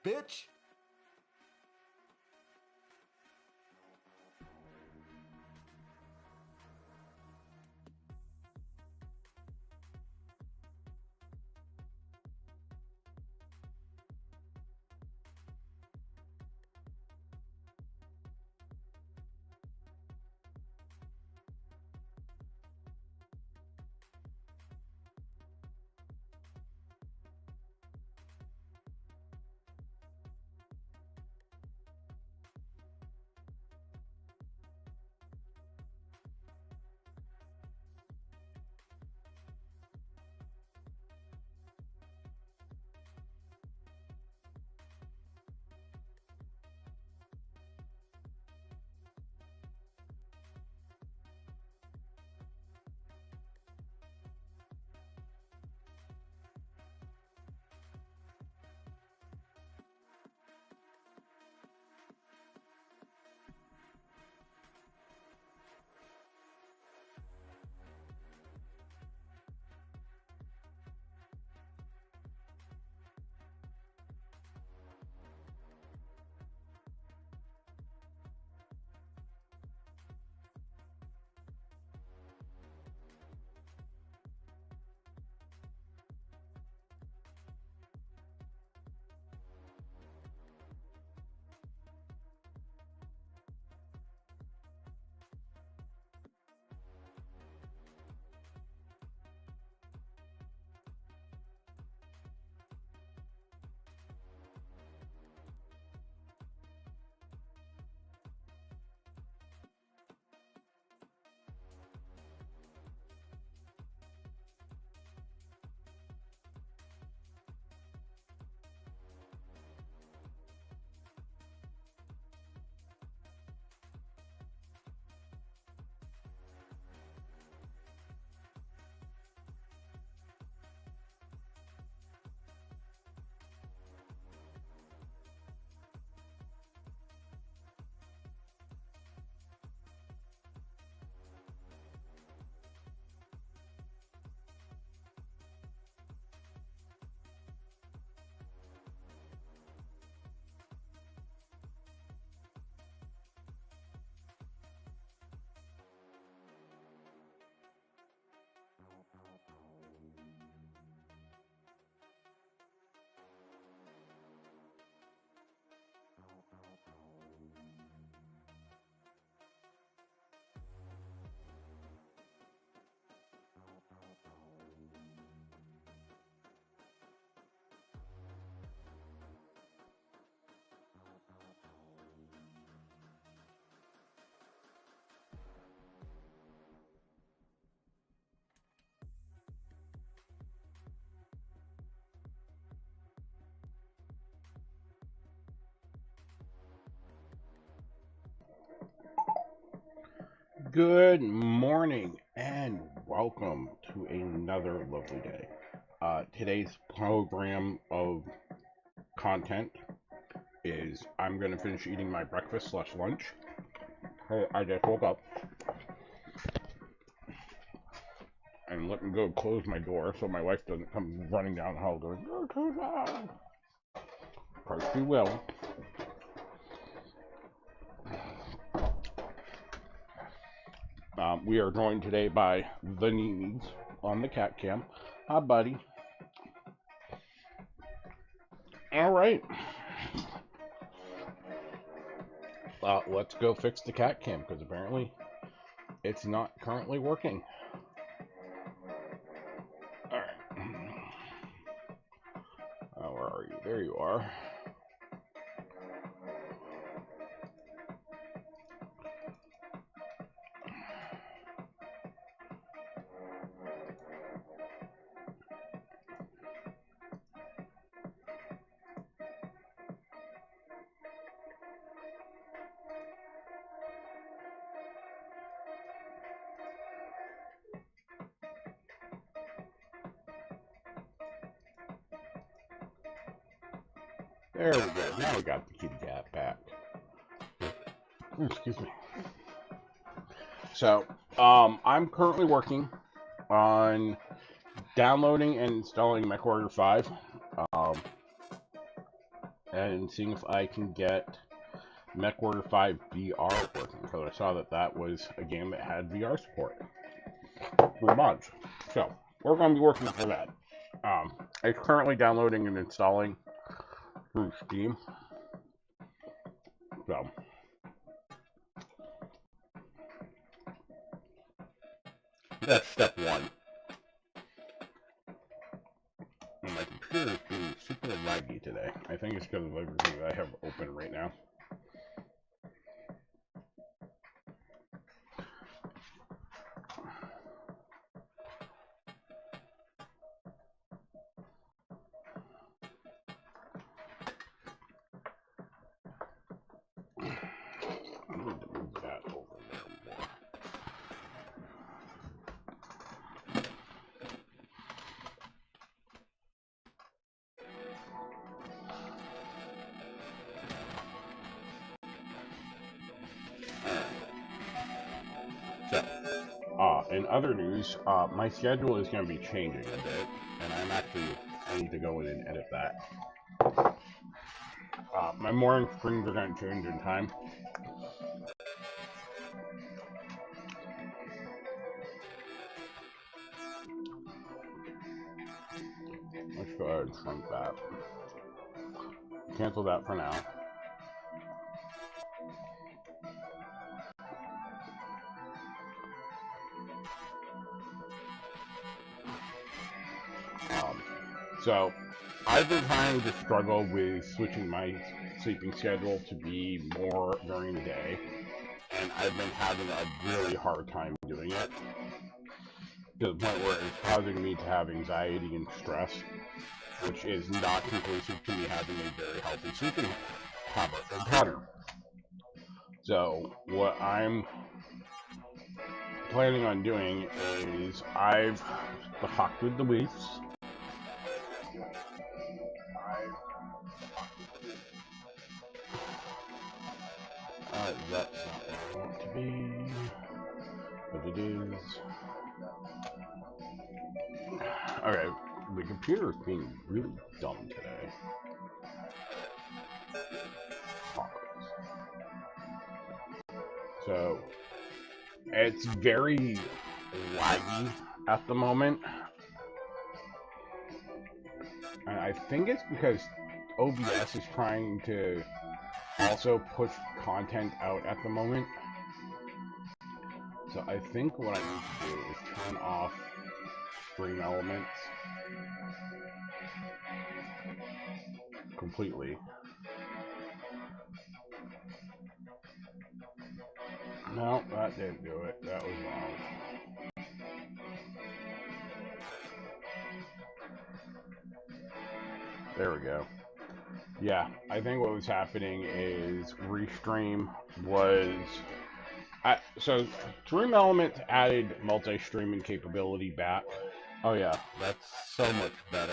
bitch. Good morning and welcome to another lovely day. Today's program of content is I'm going to finish eating my breakfast slash lunch. I just woke up and let me go close my door so my wife doesn't come running down the hall going, "You're too loud." Of course she will. We are joined today by the Needs on the cat cam. Hi, buddy. All right. Let's go fix the cat cam because apparently it's not currently working. All right. Where are you? There you are. There we go. Now we got the kitty cat back. Excuse me. So, I'm currently working on downloading and installing MechWarrior 5. and seeing if I can get MechWarrior 5 VR working, because I saw that that was a game that had VR support for mods. So we're going to be working for that. It's currently downloading and installing through Steam. So that's step one. And my computer is being super laggy today. I think it's because of everything that I have open right now. I need to move that over there more. So, in other news, my schedule is going to be changing a bit, and I need to go in and edit that. My morning springs are going to change in time. Let's go ahead and shrink that. Cancel that for now. So, I've been trying to struggle with switching my sleeping schedule to be more during the day, and I've been having a really hard time doing it, to the point where it's causing me to have anxiety and stress, which is not conclusive to me having a very healthy sleeping habit and pattern. So, what I'm planning on doing is I've concocted the weeks. That's not where I want to be, but it is. Okay, the computer is being really dumb today. So, it's very laggy at the moment. And I think it's because OBS is trying to also push content out at the moment. So I think what I need to do is turn off Stream Elements completely. No, that didn't do it. That was wrong. There we go. Yeah, I think what was happening is Restream was... so Stream Elements added multi-streaming capability back. Oh yeah, that's so much better.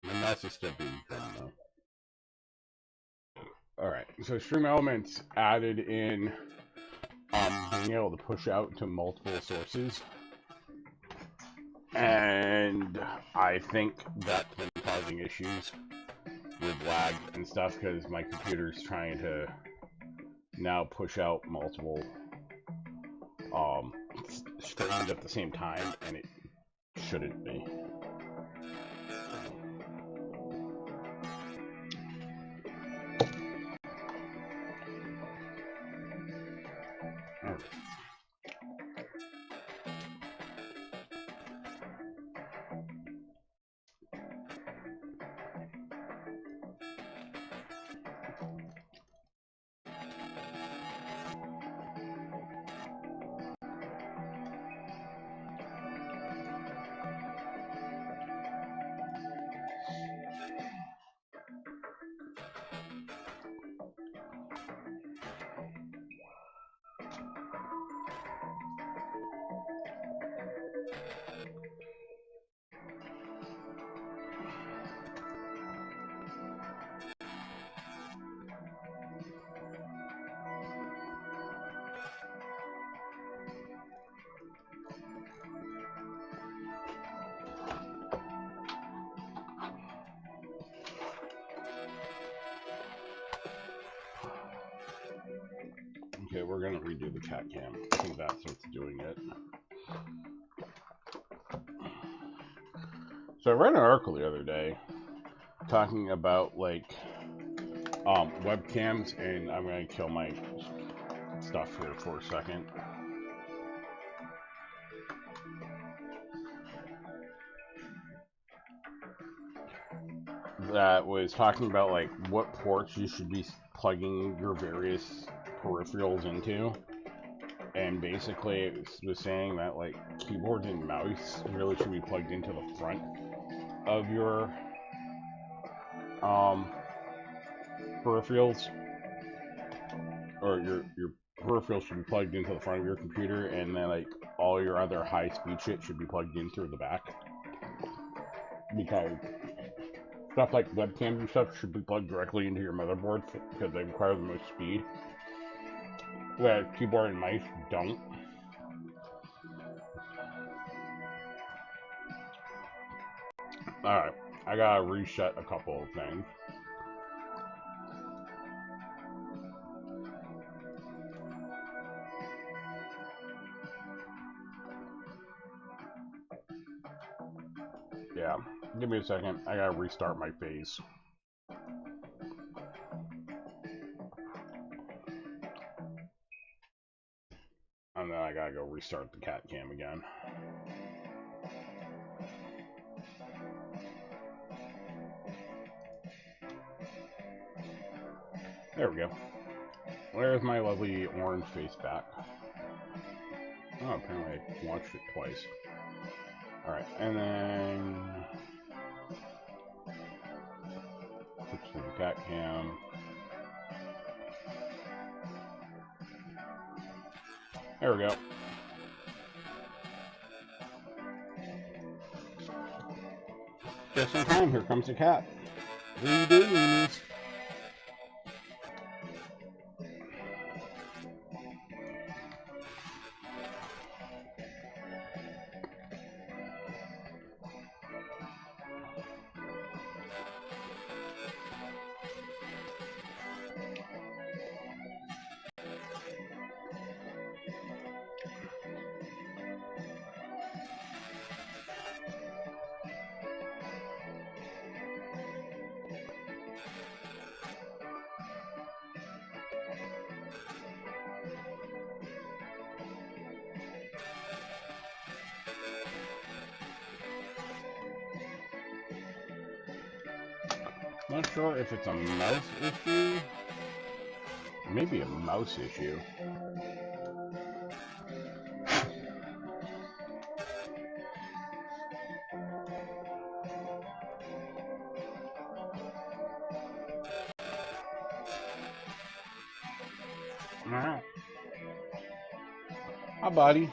And that's just still being done though. Alright, so Stream Elements added in being able to push out to multiple sources. And I think that's been causing issues with lag and stuff because my computer's trying to now push out multiple streams at the same time, and it shouldn't be. Okay, we're gonna redo the cat cam. I think that's what's doing it. So I read an article the other day talking about like webcams, and I'm gonna kill my stuff here for a second. That was talking about like what ports you should be plugging your various peripherals into, and basically it was saying that like keyboards and mouse really should be plugged into the front of your peripherals, or your peripherals should be plugged into the front of your computer, and then like all your other high speed shit should be plugged in through the back, because stuff like webcams and stuff should be plugged directly into your motherboard because they require the most speed, whereas keyboard and mice don't. Alright, I gotta reset a couple of things. Yeah, give me a second. I gotta restart my phase. And then I gotta go restart the cat cam again. There we go. There's my lovely orange face back. Oh, apparently I launched it twice. Alright, and then switch to the cat cam. There we go. Just in time, here comes the cat. What are you doing? Not sure if it's a mouse issue. Maybe a mouse issue. Alright. Hi, buddy.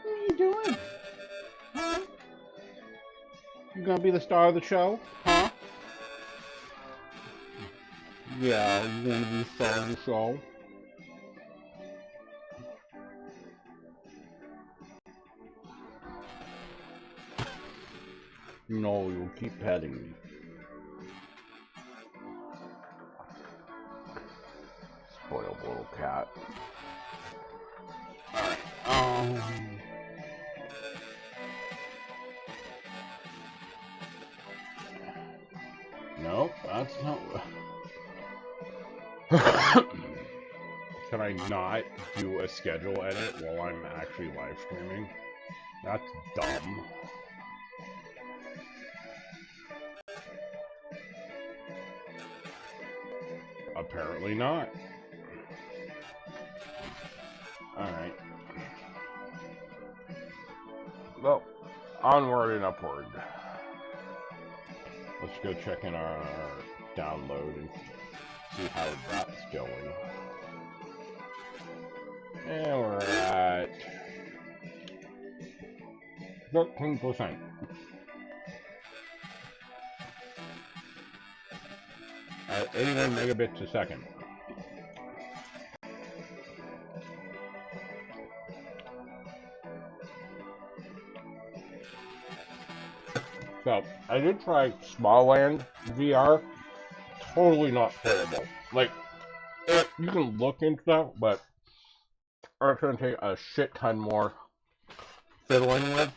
What are you doing? Huh? You gonna be the star of the show? Huh? Yeah, you gonna be the star of the show? No, you'll keep petting me. Spoiled little cat. Alright, nope, that's not... Can I not do a schedule edit while I'm actually live streaming? That's dumb. Apparently not. Alright. Well, onward and upward. Let's go check in our download and see how that's going. And we're at 13%. At 81 megabits a second. So I did try Smallland VR. Totally not playable. Like you can look into stuff, but it's gonna take a shit ton more fiddling with.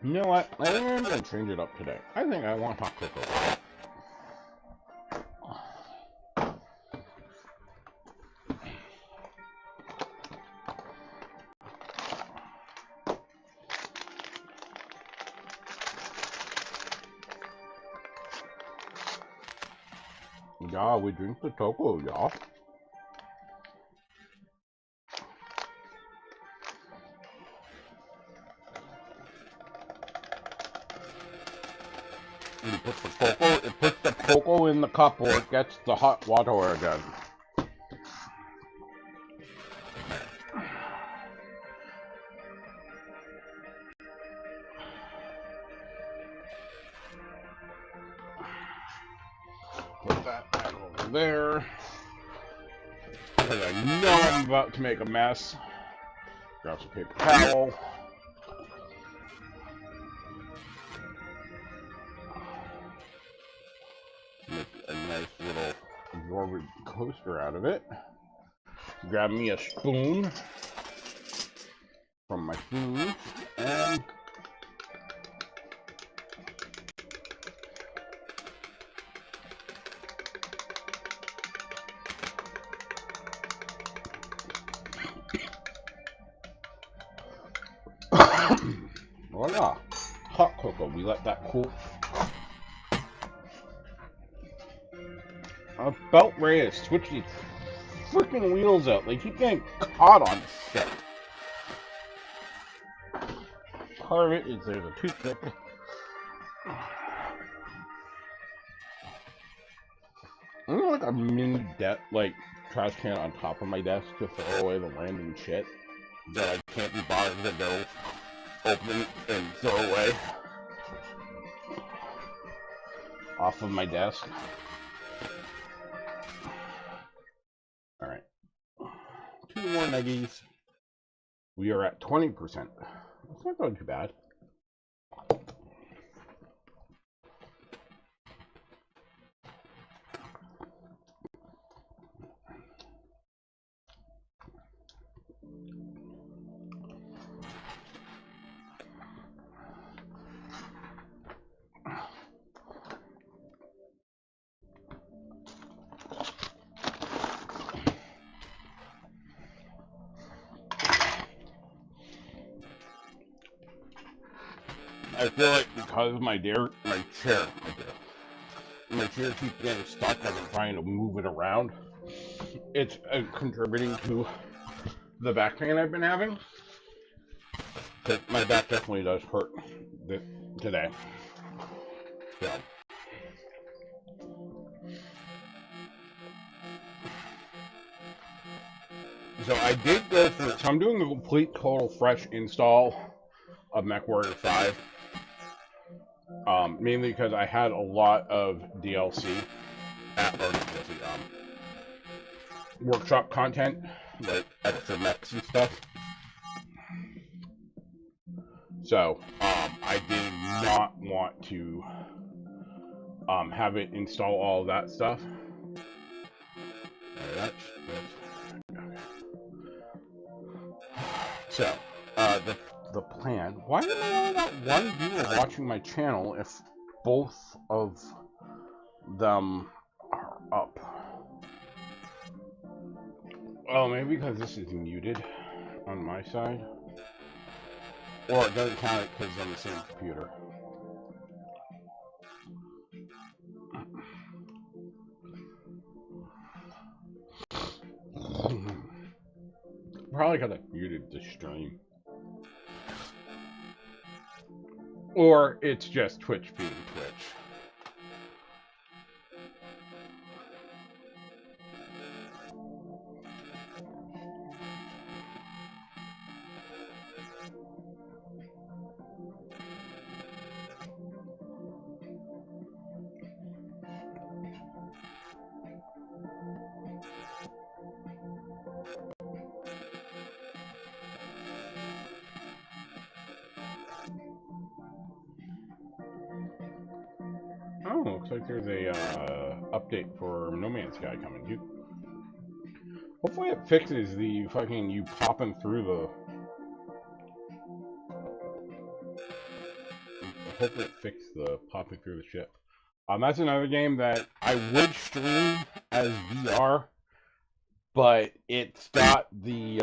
You know what? I think I'm gonna change it up today. I think I want hot cocoa. Yeah, we drink the cocoa, y'all. It puts the cocoa in the cup or it gets the hot water again. Put that back over there. Because I know I'm about to make a mess. Grab some paper towel. Make a nice little absorbent coaster out of it. Grab me a spoon from my food and voila, hot cocoa. We let that cool. About ready to switch these freaking wheels out. They keep getting caught on shit. Part of it is there's a toothpick. I'm like a mini like trash can on top of my desk to throw away the random shit that I can't be bothered to go open and throw away off of my desk. Alright. 2 more nuggies. We are at 20%. That's not going too bad. I feel like because my chair keeps getting stuck as I'm trying to move it around, it's contributing to the back pain I've been having. Cause my back definitely does hurt today. So I did go through. So I'm doing a complete, total, fresh install of MechWarrior 5. Mainly because I had a lot of DLC, workshop content, like extra mechs and stuff. So, I did not want to have it install all of that stuff. So, the plan. Why am I only got one viewer watching my channel if both of them are up? Oh, maybe because this is muted on my side. Or it doesn't count it because it's on the same computer. Probably because I muted the stream. Or it's just Twitch being Twitch. Oh, looks like there's a update for No Man's Sky coming. Hopefully it fixes the fucking you popping through the. Hopefully it fixed the popping through the ship. That's another game that I would stream as VR, but it's got the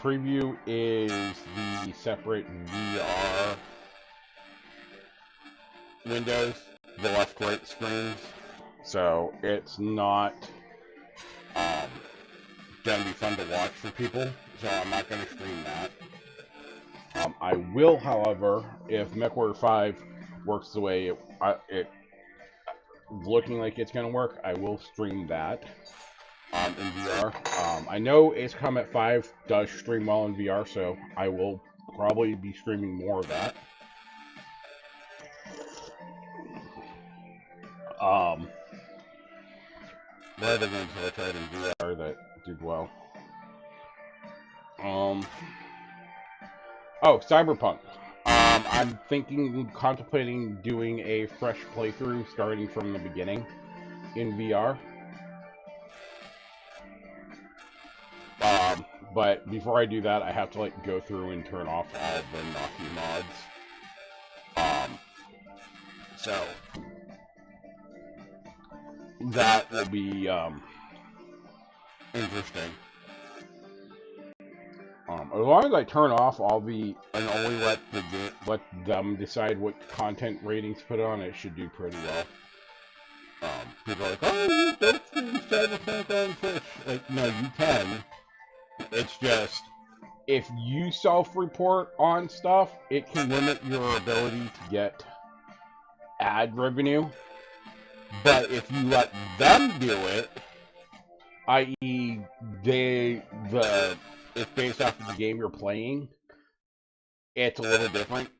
preview is the separate VR windows, the left-right screens, so it's not gonna be fun to watch for people. So I'm not gonna stream that. I will, however, if MechWarrior 5 works the way it looking like it's gonna work, I will stream that in VR. I know Ace Combat 5 does stream well in VR, so I will probably be streaming more of that. What other games have I tried in VR that did well? Oh, Cyberpunk. I'm contemplating doing a fresh playthrough starting from the beginning in VR. But before I do that, I have to like go through and turn off all the naughty mods. So that will be interesting. As long as I turn off all the and only let them decide what content ratings to put on, it should do pretty well. People are like, oh, you don't stream Cyberpunk on Twitch. Like, no, you can. It's just, if you self-report on stuff, it can limit your ability to get ad revenue. But if you let them do it, i.e., it's based off of the game you're playing, it's a little different.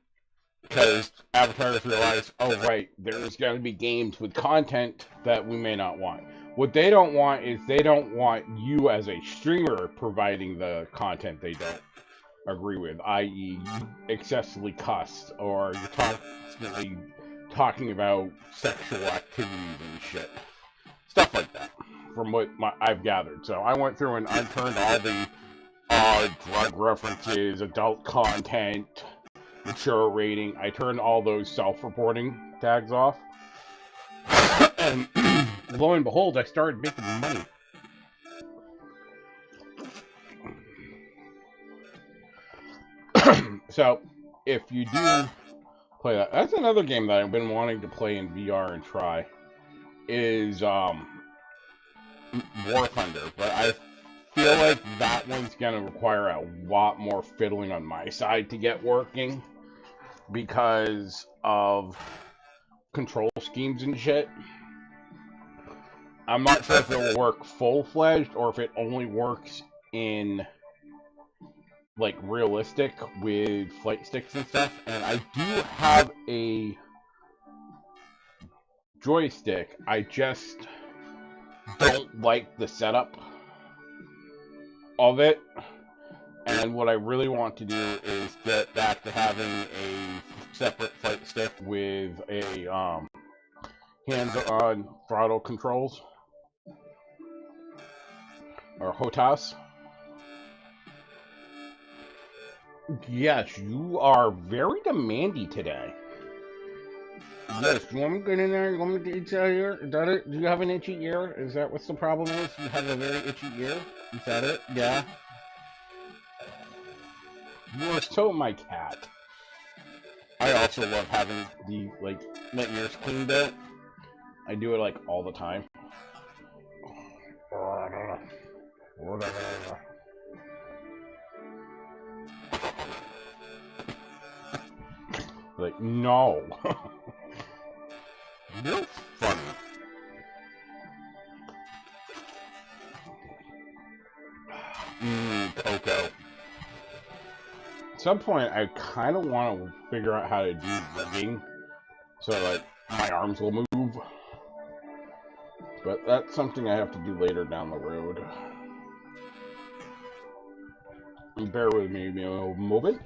Because advertisers realize, oh right, there's going to be games with content that we may not want. What they don't want is they don't want you as a streamer providing the content they don't agree with, i.e. excessively cussed, or you're constantly talking about sexual activities and shit. Stuff like that, from what I've gathered. So I went through and unturned all the drug references, adult content, mature rating. I turned all those self-reporting tags off. And lo and behold, I started making money. So, if you do play that, that's another game that I've been wanting to play in VR and try, is War Thunder. But I feel like that one's going to require a lot more fiddling on my side to get working, because of control schemes and shit. I'm not sure if it will work full-fledged or if it only works in like realistic with flight sticks and stuff. And I do have a joystick. I just don't like the setup of it. And what I really want to do is get back to having a separate flight stick with a hands-on throttle controls, or HOTAS. Yes, you are very demanding today. Yes, you want me to get in there? You want me to itch out here? Is that it? Do you have an itchy ear? Is that what's the problem is? You have a very itchy ear? Is that it? Yeah. You are so my cat. I also love having my ears cleaned out. I do it like all the time. Like, no. You're funny. Coco. At some point, I kind of want to figure out how to do rigging so that my arms will move. But that's something I have to do later down the road. Bear with me a moment.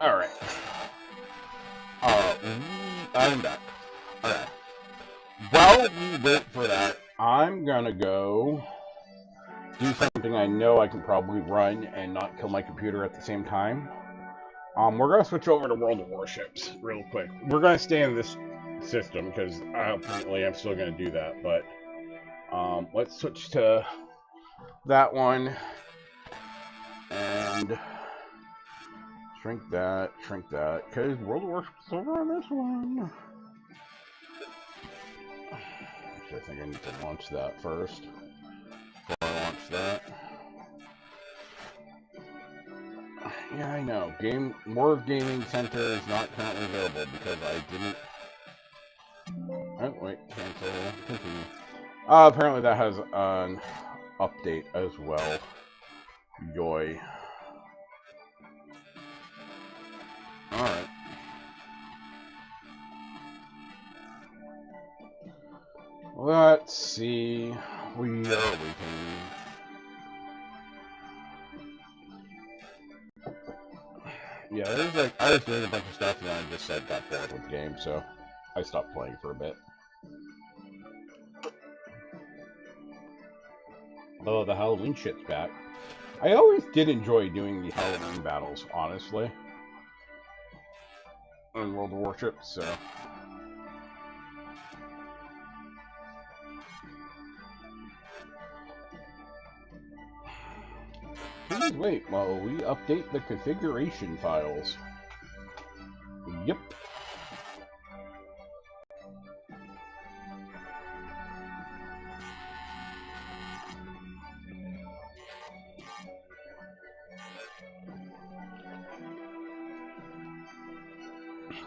Alright. I'm back. Alright. While we wait for that, I'm gonna go do something I know I can probably run and not kill my computer at the same time. We're gonna switch over to World of Warships real quick. We're gonna stay in this system because apparently I'm still gonna do that, but let's switch to that one and shrink that, because World of Warships is over on this one. Actually, I think I need to launch that first before I launch that. Yeah, I know. World Gaming Center is not currently available because I didn't. Oh, wait, cancel, continue. Apparently that has an update as well. Yoy. Alright. Let's see. We are waiting. Yeah, there's like, I was doing a bunch of stuff and then I just said got bored with the game, so I stopped playing for a bit. Oh, the Halloween shit's back. I always did enjoy doing the Halloween battles, honestly. In World of Warships, so. Please wait while we update the configuration files. Yep.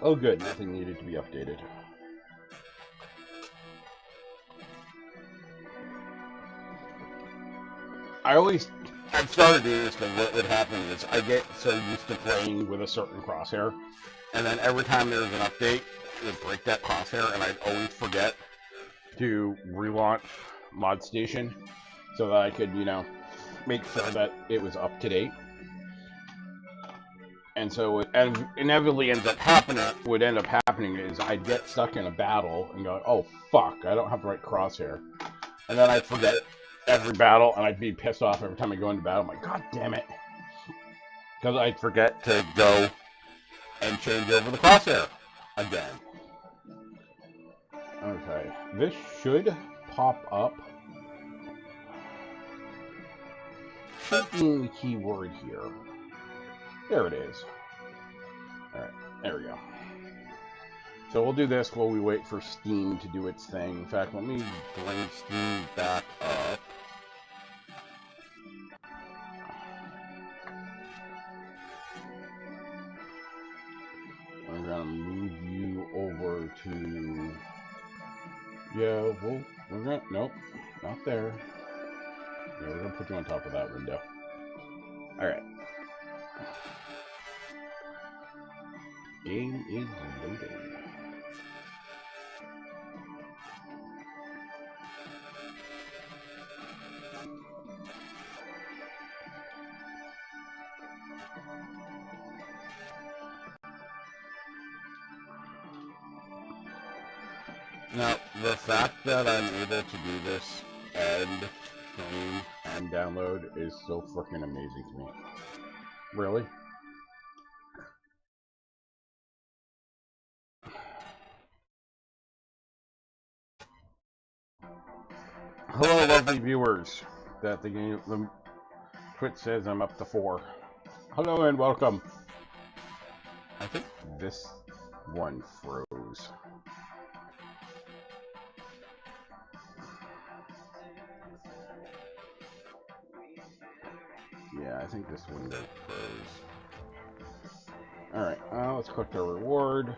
Oh good, nothing needed to be updated. I've started doing this because what would happen is I get so used to playing with a certain crosshair, and then every time there's an update, it would break that crosshair, and I'd always forget to relaunch Mod Station so that I could, make sure that it was up to date. And so what inevitably ends up happening, would end up happening is I'd get stuck in a battle and go, oh fuck, I don't have the right crosshair. And then I'd forget every battle and I'd be pissed off every time I go into battle. I'm like, god damn it. Because I'd forget to go and change over the crosshair again. Okay, this should pop up. Should be the keyword here. There it is. Alright, there we go. So we'll do this while we wait for Steam to do its thing. In fact, let me bring Steam back up. I'm gonna move you over to... Yeah, we're gonna... Nope, not there. Yeah, we're gonna put you on top of that window. Alright. Game is loading. Now, the fact that I'm able to do this and stream and download is so freaking amazing to me. Really? Hello, lovely viewers. The Twitch says I'm up to 4. Hello and welcome. I think this one froze. Yeah, I think this window froze. Alright, let's click our reward.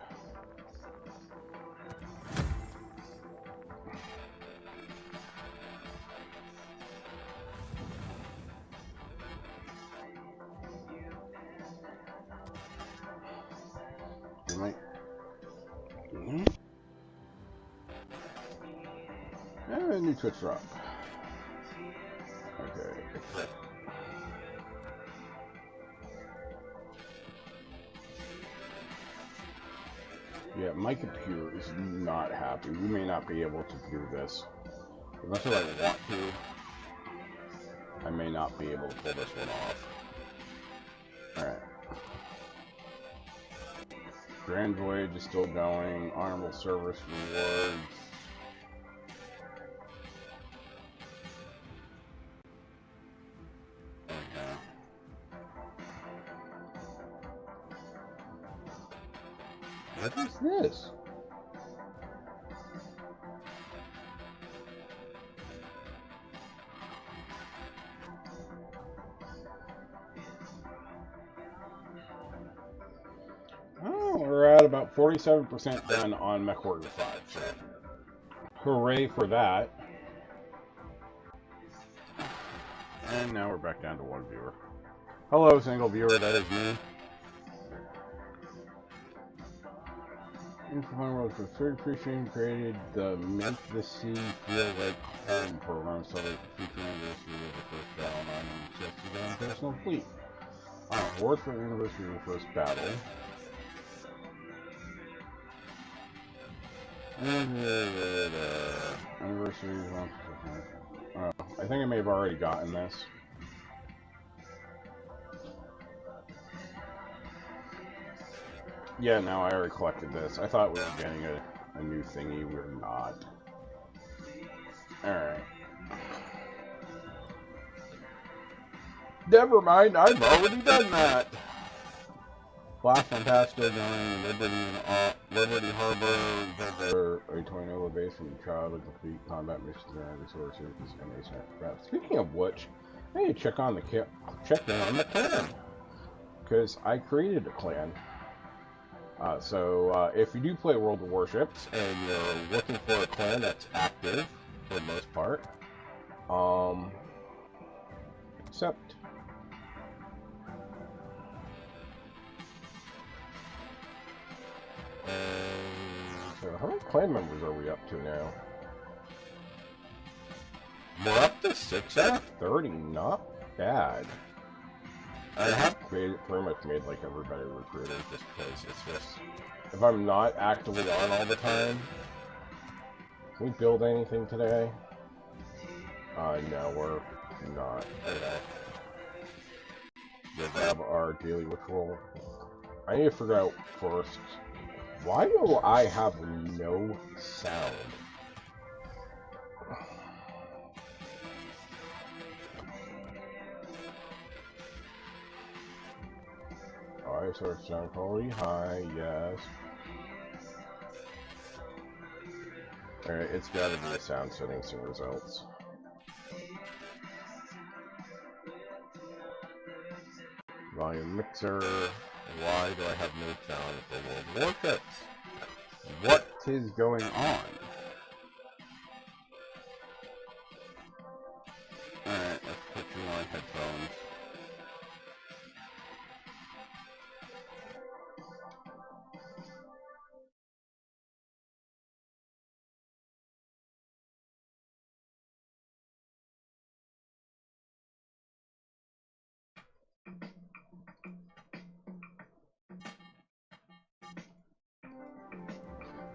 New Twitch drop. Okay. Yeah, my computer is not happy. We may not be able to do this. As much as I want to, I may not be able to pull this one off. Alright. Grand Voyage is still going. Honorable Service Rewards. Okay. What is this? Oh, we're at about 47% done on MechWarrior 5, so hooray for that. And now we're back down to one viewer. Hello, single viewer, that is me. Infocom World for third appreciation created the Make the Sea Feel Like Home program so that the future anniversary of the first battle on Chester's own personal fleet. Awards for the anniversary of the first battle. Anniversary. I think I may have already gotten this. Yeah, no, I already collected this. I thought we were getting a new thingy. We're not. Alright. Never mind, I've already done that. Blast from Pasco going Liberty Harbor, their A-20 Nova base and trial to complete combat missions and resources and aircraft. Speaking of which, I need to check in on the clan. Because I created a clan. So if you do play World of Warships and you're looking for a clan that's active for the most part, except so how many clan members are we up to now? We're up to 6 out of 30, not bad. I have pretty much made like everybody recruiter just because it's just, if I'm not actively on all the time. Can we build anything today? No, we're not. Okay. We'll have our daily ritual. I need to figure out first, why do I have no sound? Alright, so it's sound quality high, yes. Alright, it's gotta be the sound settings and results. Volume mixer. Why do I have no sound for World Warships? What is going on? Alright, let's put you on headphones.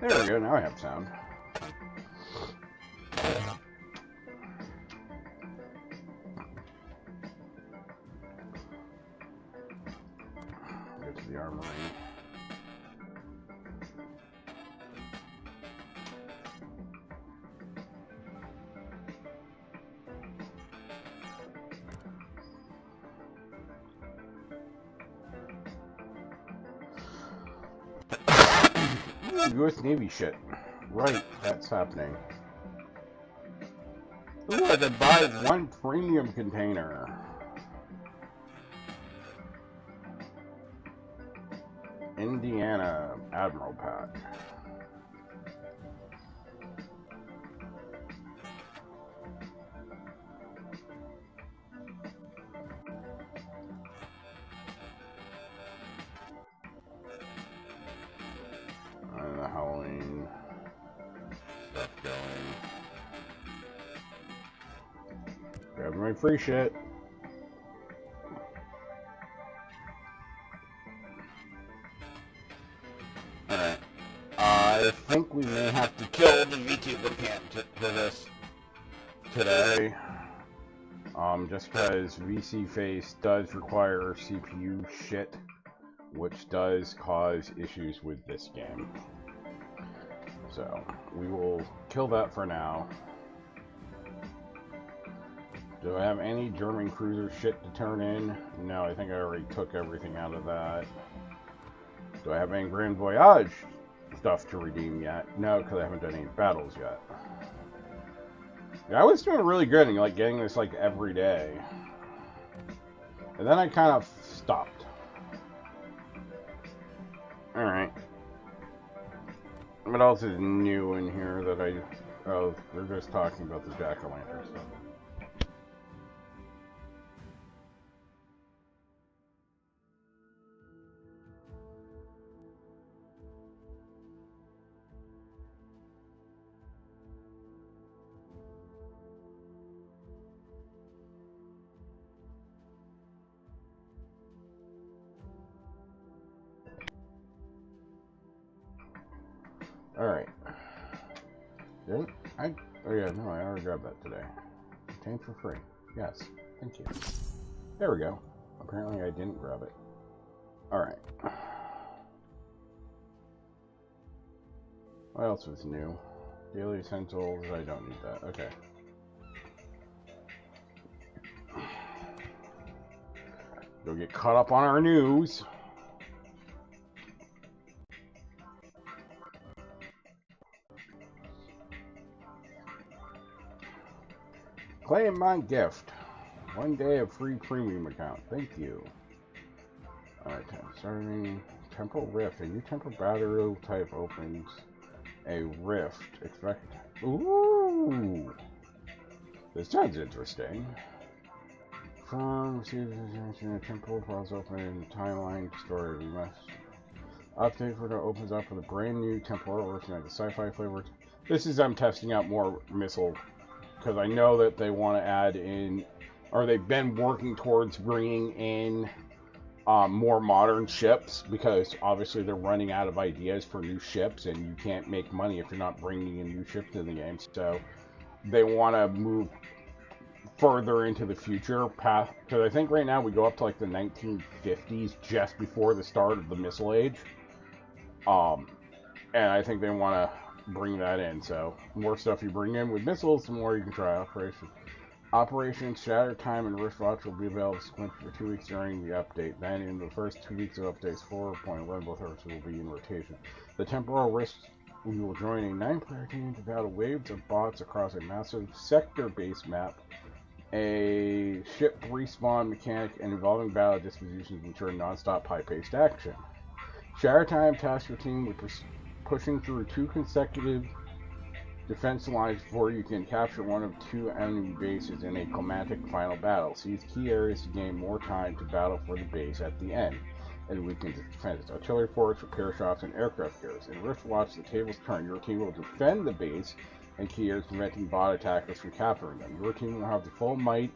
There we go, now I have sound. Go to the armory. US Navy shit. Right, that's happening. Ooh, I could buy one premium container. Indiana Admiral Pack. And the Halloween stuff going. Grab my free shit. Alright. think we may have to kill the VTuber candidate for this today. Just because VC Face does require CPU shit, which does cause issues with this game. So, we will kill that for now. Do I have any German cruiser shit to turn in? No, I think I already took everything out of that. Do I have any Grand Voyage stuff to redeem yet? No, because I haven't done any battles yet. Yeah, I was doing really good and like getting this like every day. And then I kind of stopped. Alright. What else is new in here that I... Oh, they're just talking about the Jack-o'-lantern stuff. Alright. Oh yeah, no, I already grabbed that today. Obtained for free. Yes, thank you. There we go. Apparently I didn't grab it. Alright. What else was new? Daily Essentials, I don't need that. Okay. Go get caught up on our news. Claim my gift. 1 day of free premium account. Thank you. Alright, starting Temporal Rift. A new temporal battle type opens a rift. Expect. Ooh! This sounds interesting. From temporal files open timeline story. We must update for the opens up with a brand new temporal rift like the sci-fi flavor. This is I'm testing out more missile. Because I know that they want to add in, or they've been working towards bringing in more modern ships, because obviously they're running out of ideas for new ships, and you can't make money if you're not bringing in new ships in the game. So they want to move further into the future path, because I think right now we go up to like the 1950s, just before the start of the missile age. And I think they want to bring that in, so more stuff you bring in with missiles, the more you can try Operation Shatter Time and Riftwatch will be available for 2 weeks during the update. Then in the first 2 weeks of updates 4.1, both versions will be in rotation. The temporal rift will join a 9-player team to battle waves of bots across a massive sector-based map. A ship respawn mechanic and evolving battle dispositions ensure non-stop high-paced action. Shatter Time tasks your team with pushing through 2 consecutive defense lines before you can capture one of 2 enemy bases in a climactic final battle. Seize key areas to gain more time to battle for the base at the end, and weaken its defense. Artillery forts, repair shops, and aircraft carriers. In Riftwatch, the tables turn. Your team will defend the base and key areas, preventing bot attackers from capturing them. Your team will have the full might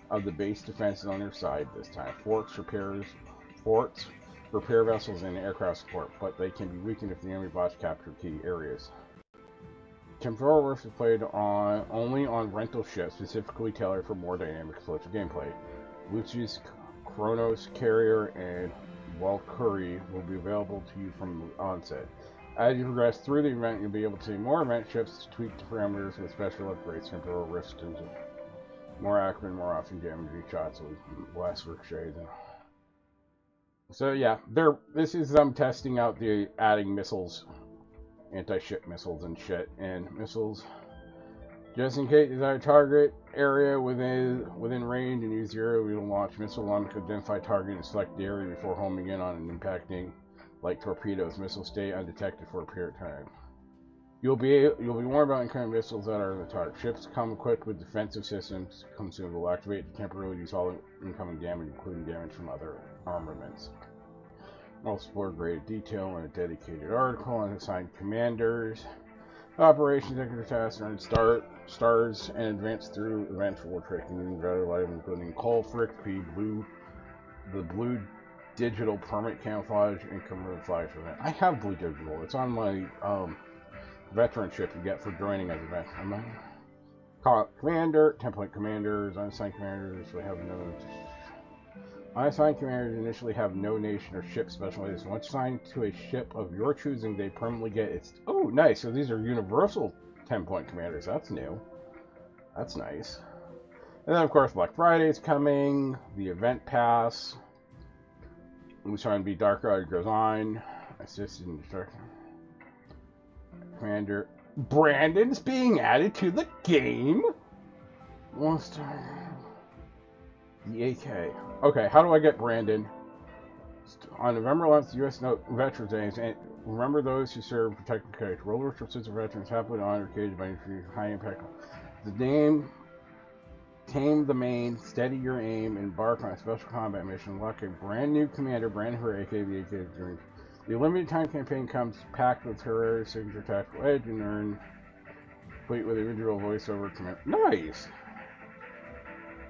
of the base defenses on their side this time. Forts, repair vessels, and aircraft support, but they can be weakened if the enemy bots capture key areas. Temporal Rift is played only on rental ships, specifically tailored for more dynamic explosive gameplay. Lucius, Kronos Carrier, and Valkyrie will be available to you from the onset. As you progress through the event, you'll be able to see more event ships, tweak the parameters with special upgrades. Temporal Rift is more accurate, more often damaging shots with less ricochet. So yeah, this is them testing out the adding missiles, anti-ship missiles and shit, and missiles just in case desired target area within range and use zero. We will launch missile one to identify target and select the area before homing in on and impacting like torpedoes. Missiles stay undetected for a period of time. You'll be warned about incoming missiles that are in the target. Ships come equipped with defensive systems. Will activate to temporarily reduce all incoming damage, including damage from other armaments. I'll explore greater detail in a dedicated article on assigned commanders, operations, executive tasks, earn stars, and advance through events for tracking new value items, including Call Frick P, the blue digital permit camouflage, and camouflage event. I have blue digital. It's on my veteranship you get for joining as a veteran. Commander, 10-point commanders, unassigned commanders, we have no... Unassigned commanders initially have no nation or ship specialization. Once assigned to a ship of your choosing, they permanently get its... Oh, nice. So these are universal 10-point commanders. That's new. That's nice. And then, of course, Black Friday is coming. The event pass. Who's trying to be darker as it goes on. Assistant instruction. Commander Brandon's being added to the game. The AK. Okay, how do I get Brandon? On November 11th, U.S. Veterans Day, and remember those who serve protected courage. World War II veterans happily honored caged by high impact. The name. Tame the main, steady your aim, embark on a special combat mission, unlock a brand new commander, brand new AKB Dreams. The limited time campaign comes packed with her signature tactical edge and earn complete with individual voiceover command. Nice!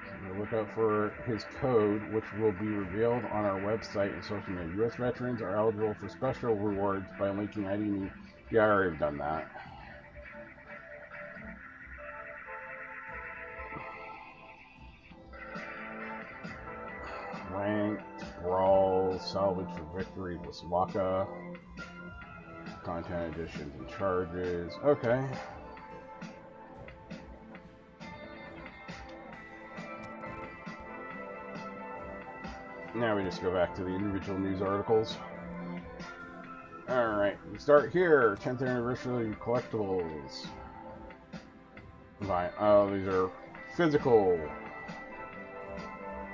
So look out for his code, which will be revealed on our website and social media. U.S. veterans are eligible for special rewards by linking ID. Yeah, I already have done that. Rank, Brawl, Salvage for Victory, Waswaka, Content Additions and Charges. Okay. Now we just go back to the individual news articles. Alright, we start here. 10th anniversary collectibles. Oh, these are physical.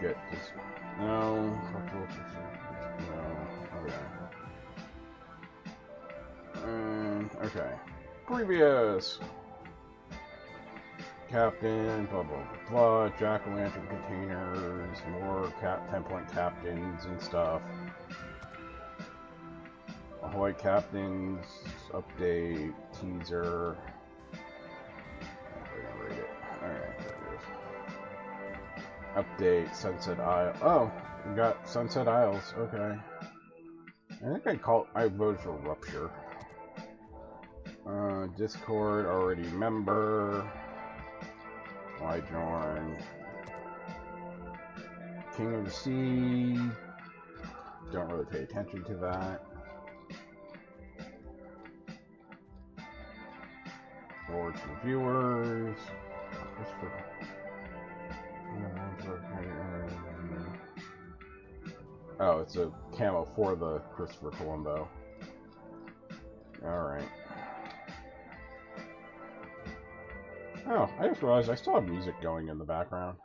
Get this. No. No. Okay. Okay. Previous. Captain, blah blah blah, jack-o'-lantern containers, more 10-point captains and stuff. Ahoy Captains, update, teaser. We're gonna read it. Alright, there it is. Update, Sunset Isle. Oh, we got Sunset Isles, okay. I think I voted for Rupture. Discord, already member. Why join? King of the Sea. Don't really pay attention to that. Rewards for viewers. Oh, it's a camo for the Christopher Colombo. Alright. Oh, I just realized I still have music going in the background.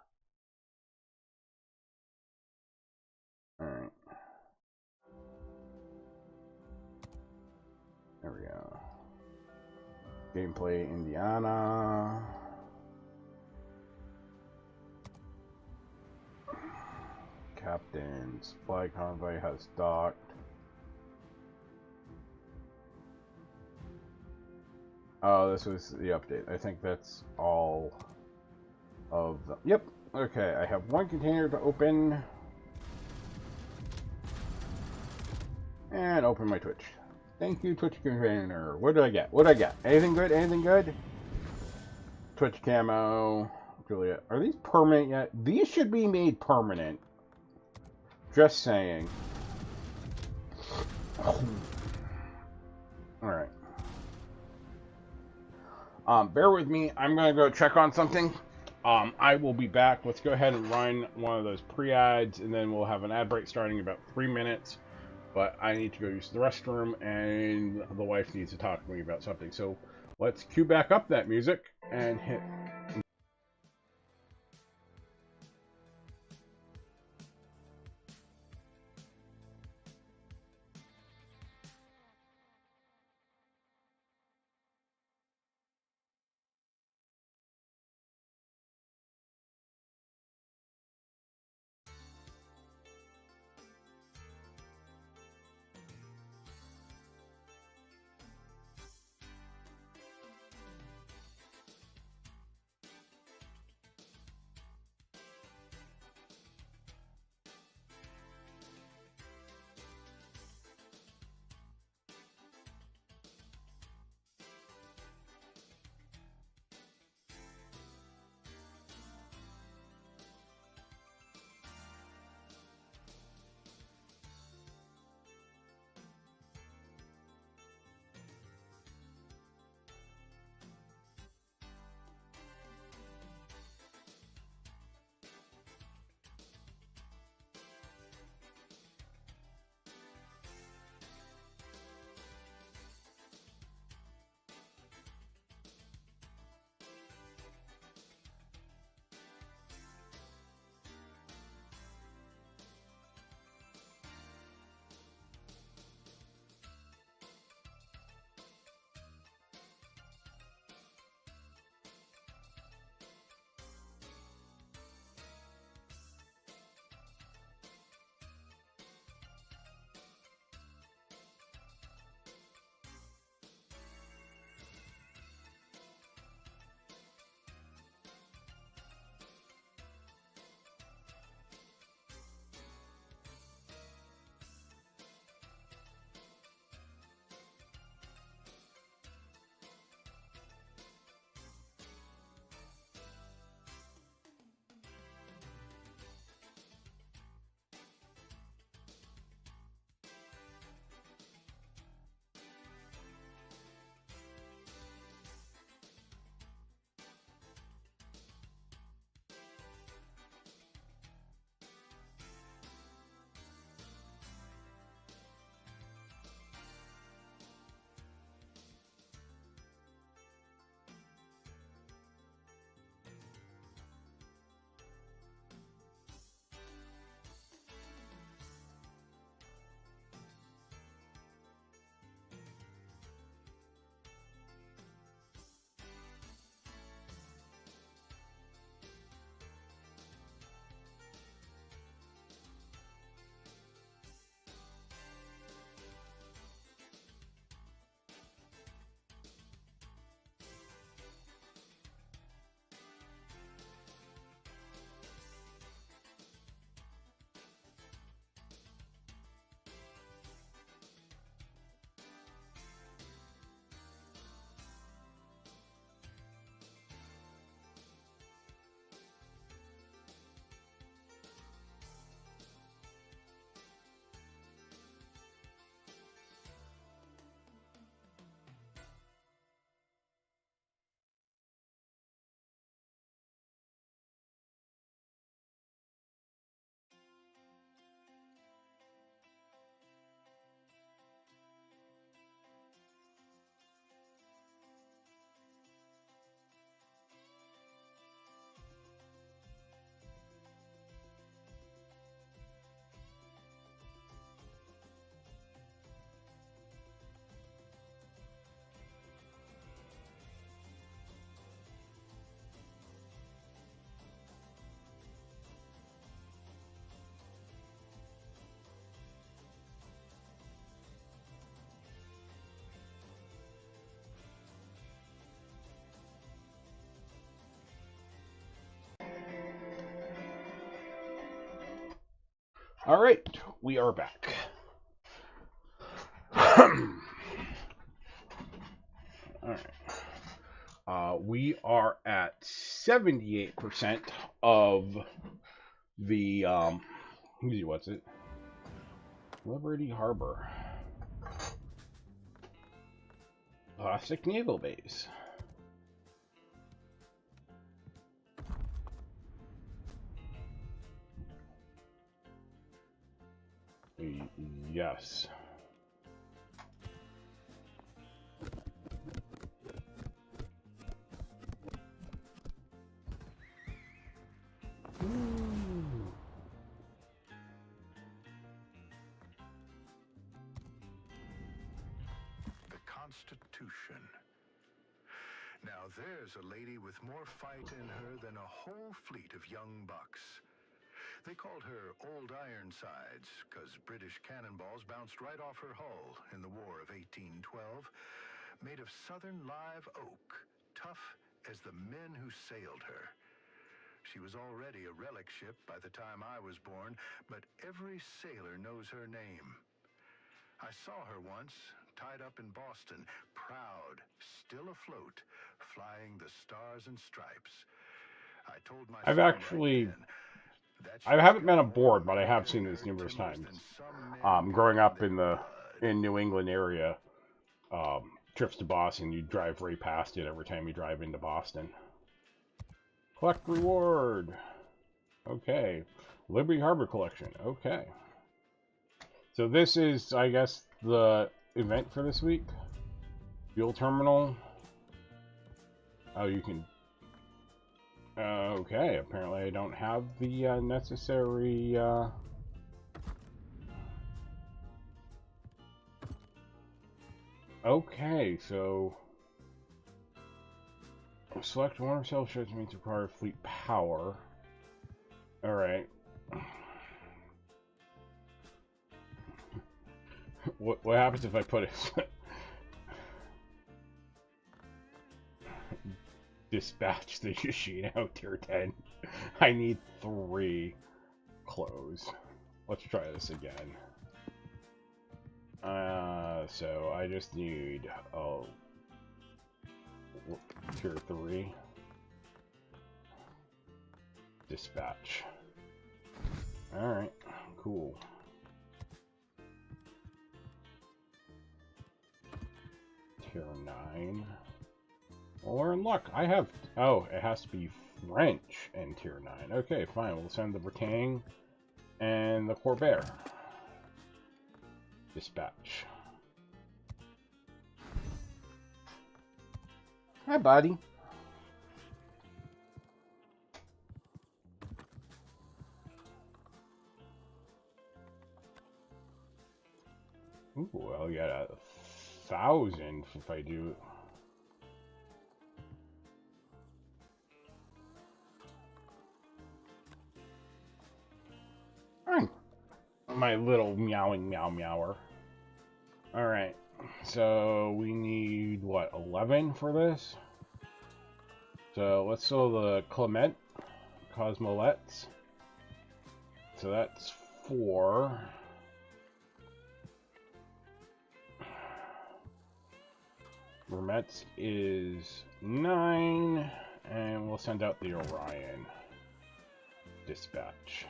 Alright. There we go. Gameplay Indiana. Captain Supply Convoy has docked. Oh, this was the update. I think that's all of them. Yep. Okay, I have one container to open. And open my Twitch. Thank you, Twitch container. What did I get? What did I get? Anything good? Anything good? Twitch camo. Juliet. Are these permanent yet? These should be made permanent. Just saying. Alright. Bear with me. I'm going to go check on something. I will be back. Let's go ahead and run one of those pre-ads, and then we'll have an ad break starting in about 3 minutes. But I need to go use the restroom, and the wife needs to talk to me about something. So let's cue back up that music and hit... All right, we are back. All right. We are at 78% of the what's it? Liberty Harbor. Plastic naval base. Yes. The Constitution. Now there's a lady with more fight in her than a whole fleet of young bucks. They called her Old Ironsides, 'cause British cannonballs bounced right off her hull in the War of 1812, made of southern live oak, tough as the men who sailed her. She was already a relic ship by the time I was born, but every sailor knows her name. I saw her once, tied up in Boston, proud, still afloat, flying the stars and stripes. I told my I've son actually, right then, that I ship's haven't been got more aboard, but I have America seen in this her numerous timbers times. than some men got Growing in up their blood. in New England area, trips to Boston, you drive right past it every time you drive into Boston. Collect reward. Okay. Liberty Harbor Collection. Okay. So this is, I guess, the event for this week. Fuel terminal. Oh, you can. Okay. Apparently, I don't have the necessary. Okay, so select one or several ships means require fleet power. All right. What happens if I put it? Dispatch the Yoshino tier 10. I need 3 clothes. Let's try this again. So I just need tier 3. Dispatch. Alright, cool. Tier 9. Well, we're in luck. I have... Oh, it has to be French in tier 9. Okay, fine. We'll send the Bretagne and the Corvair. Dispatch. Hi, buddy. Ooh, I'll get 1,000 if I do... My little meowing meower. Alright, so we need, what, 11 for this? So let's sell the Clement, Cosmolets. So that's 4. Vermets is 9, and we'll send out the Orion. Dispatch.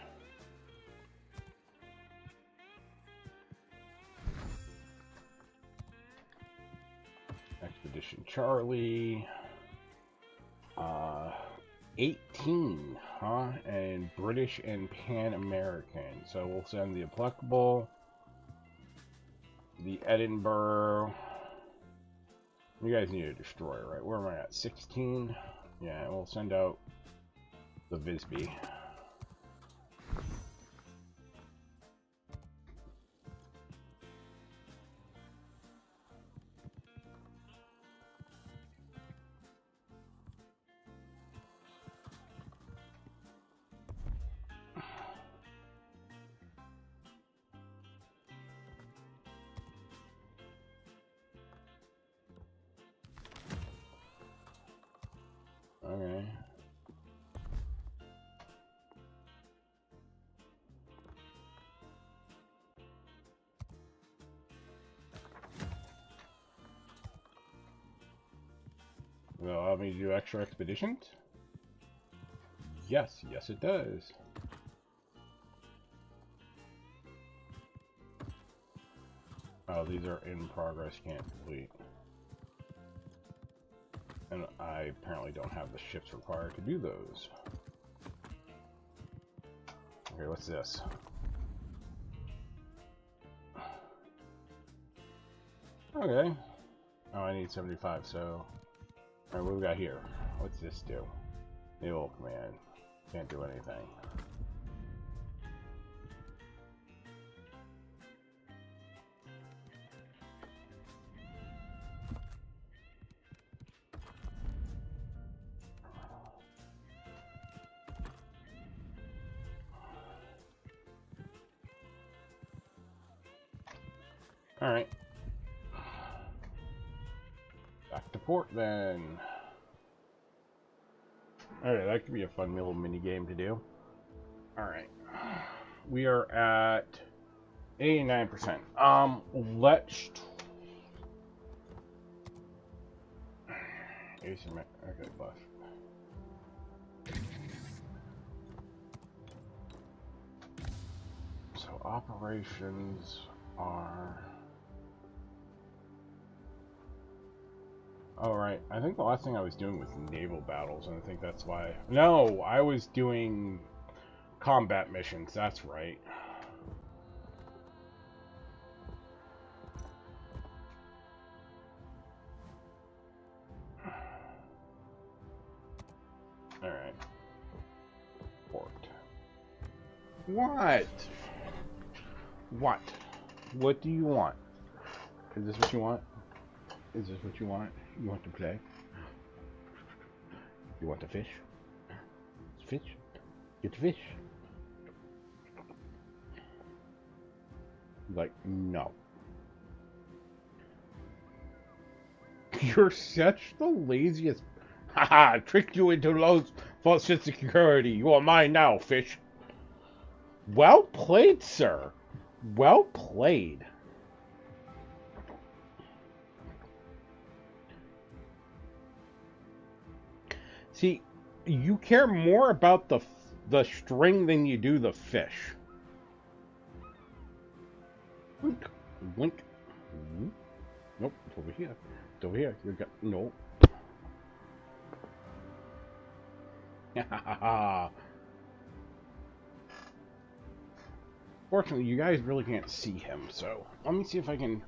Expedition Charlie. 18, huh? And British and Pan American. So we'll send the Applicable, the Edinburgh. You guys need a destroyer, right? Where am I at? 16? Yeah, we'll send out the Visby. Okay. Will allow me to do extra expeditions? Yes, yes it does. Oh, these are in progress, can't complete. And I apparently don't have the ships required to do those. Okay, what's this? Okay. Oh, I need 75, so... Alright, what do we got here? What's this do? Naval command. Can't do anything. Alright. Back to port then. Alright, that could be a fun little mini game to do. Alright. We are at 89%. Let's... Okay, buff. So operations are... Oh, right. I think the last thing I was doing was naval battles, and I think that's why... No, I was doing combat missions, that's right. Alright. Port. What? What? What do you want? Is this what you want? Is this what you want? You want to play? You want to fish? Fish? Get the fish. Like, no. You're such the laziest. Haha, tricked you into low false sense of security. You are mine now, fish. Well played, sir. Well played. See, you care more about the string than you do the fish. Wink, wink. Nope, it's over here. It's over here. You got no. Fortunately, you guys really can't see him, so let me see if I can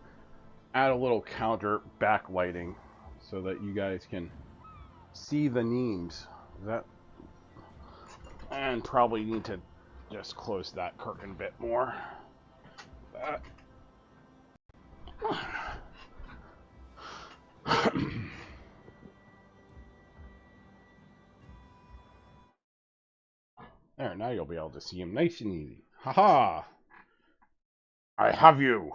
add a little counter backlighting so that you guys can see the names. And probably need to just close that curtain a bit more. There, now you'll be able to see him nice and easy. Haha! I have you!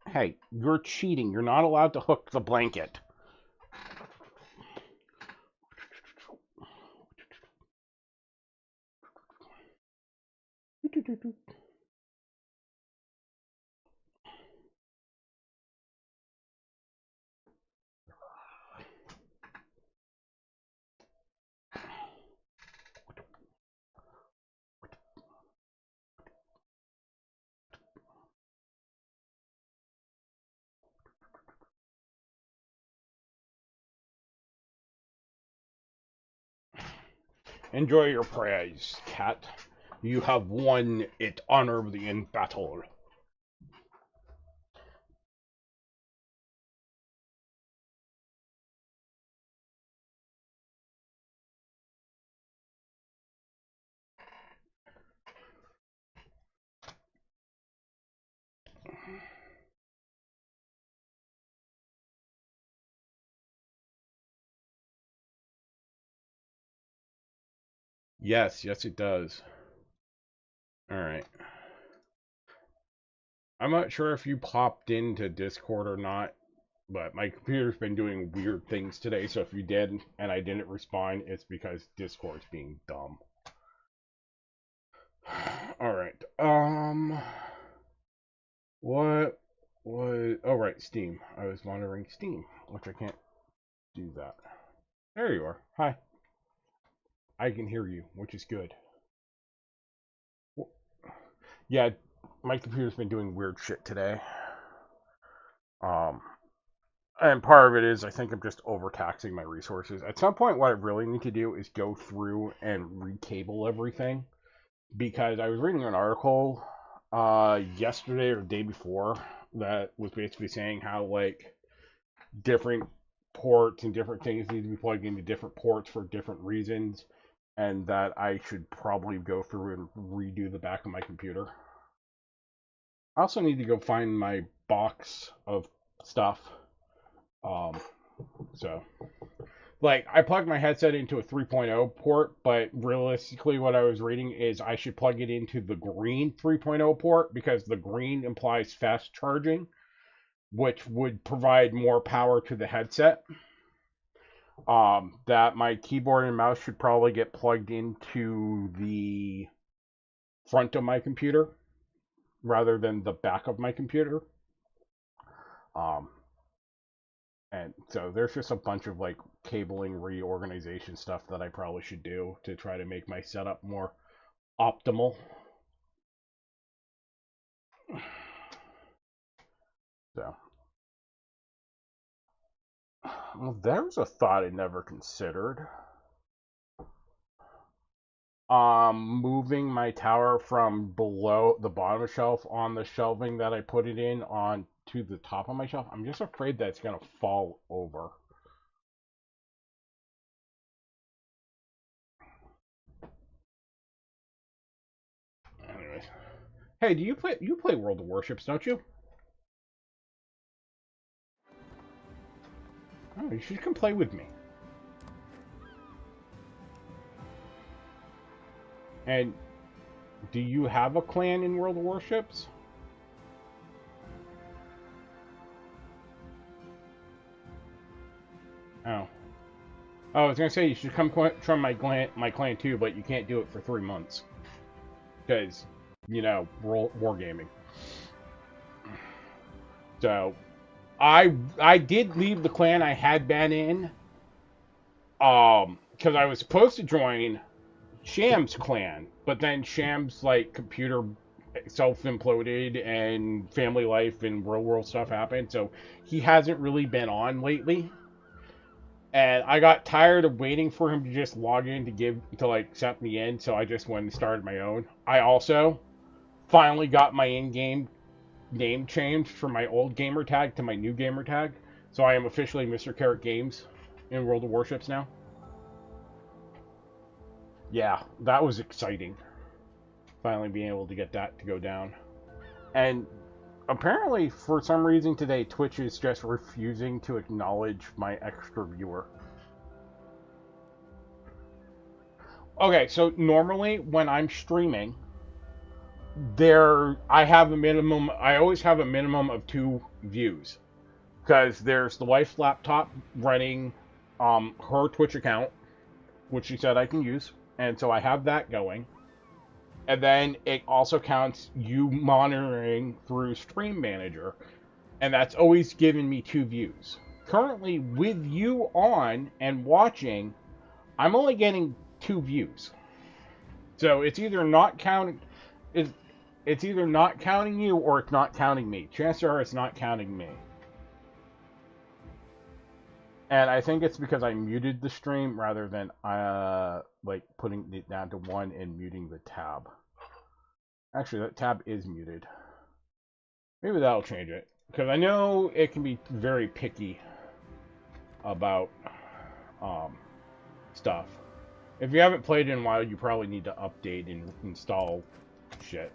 Hey, you're cheating. You're not allowed to hook the blanket. Enjoy your prize, cat. You have won it honorably in battle. Yes, yes it does. Alright. I'm not sure if you popped into Discord or not, but my computer's been doing weird things today, so if you did and I didn't respond, it's because Discord's being dumb. Alright, what was... Oh, right, Steam. I was monitoring Steam, which I can't do that. There you are. Hi. I can hear you, which is good. Yeah, my computer's been doing weird shit today. Um, and part of it is I think I'm just overtaxing my resources. At some point, what I really need to do is go through and recable everything, because I was reading an article yesterday or the day before that was basically saying how like different ports and different things need to be plugged into different ports for different reasons, and that I should probably go through and redo the back of my computer. I also need to go find my box of stuff. Um, so, like, I plugged my headset into a 3.0 port, but realistically, what I was reading is I should plug it into the green 3.0 port because the green implies fast charging, which would provide more power to the headset. That my keyboard and mouse should probably get plugged into the front of my computer rather than the back of my computer. Um, and so there's just a bunch of like cabling reorganization stuff that I probably should do to try to make my setup more optimal. So, well, there's a thought I never considered. Moving my tower from below the bottom shelf on the shelving that I put it in on to the top of my shelf. I'm just afraid that it's gonna fall over. Anyways, hey, do you play World of Warships, don't you? Oh, you should come play with me. And do you have a clan in World of Warships? Oh. Oh, I was gonna say you should come from my clan too, but you can't do it for 3 months because wargaming. So I did leave the clan I had been in, because I was supposed to join Sham's clan, but then Sham's like computer self imploded and family life and real world stuff happened, so he hasn't really been on lately. And I got tired of waiting for him to just log in to like accept me in, so I just went and started my own. I also finally got my in-game name changed from my old gamer tag to my new gamer tag, so I am officially Mr. Carrot Games in World of Warships now. Yeah, that was exciting. Finally being able to get that to go down. And apparently, for some reason today, Twitch is just refusing to acknowledge my extra viewer. Okay, so normally when I'm streaming, I always have a minimum of 2 views. Because there's the wife's laptop running her Twitch account, which she said I can use. And so I have that going. And then it also counts you monitoring through Stream Manager. And that's always given me 2 views. Currently, with you on and watching, I'm only getting 2 views. So it's either not counting it's either not counting you or it's not counting me. Chances are it's not counting me. And I think it's because I muted the stream rather than like putting it down to 1 and muting the tab. Actually, that tab is muted. Maybe that'll change it. Because I know it can be very picky about stuff. If you haven't played in a while, you probably need to update and install shit.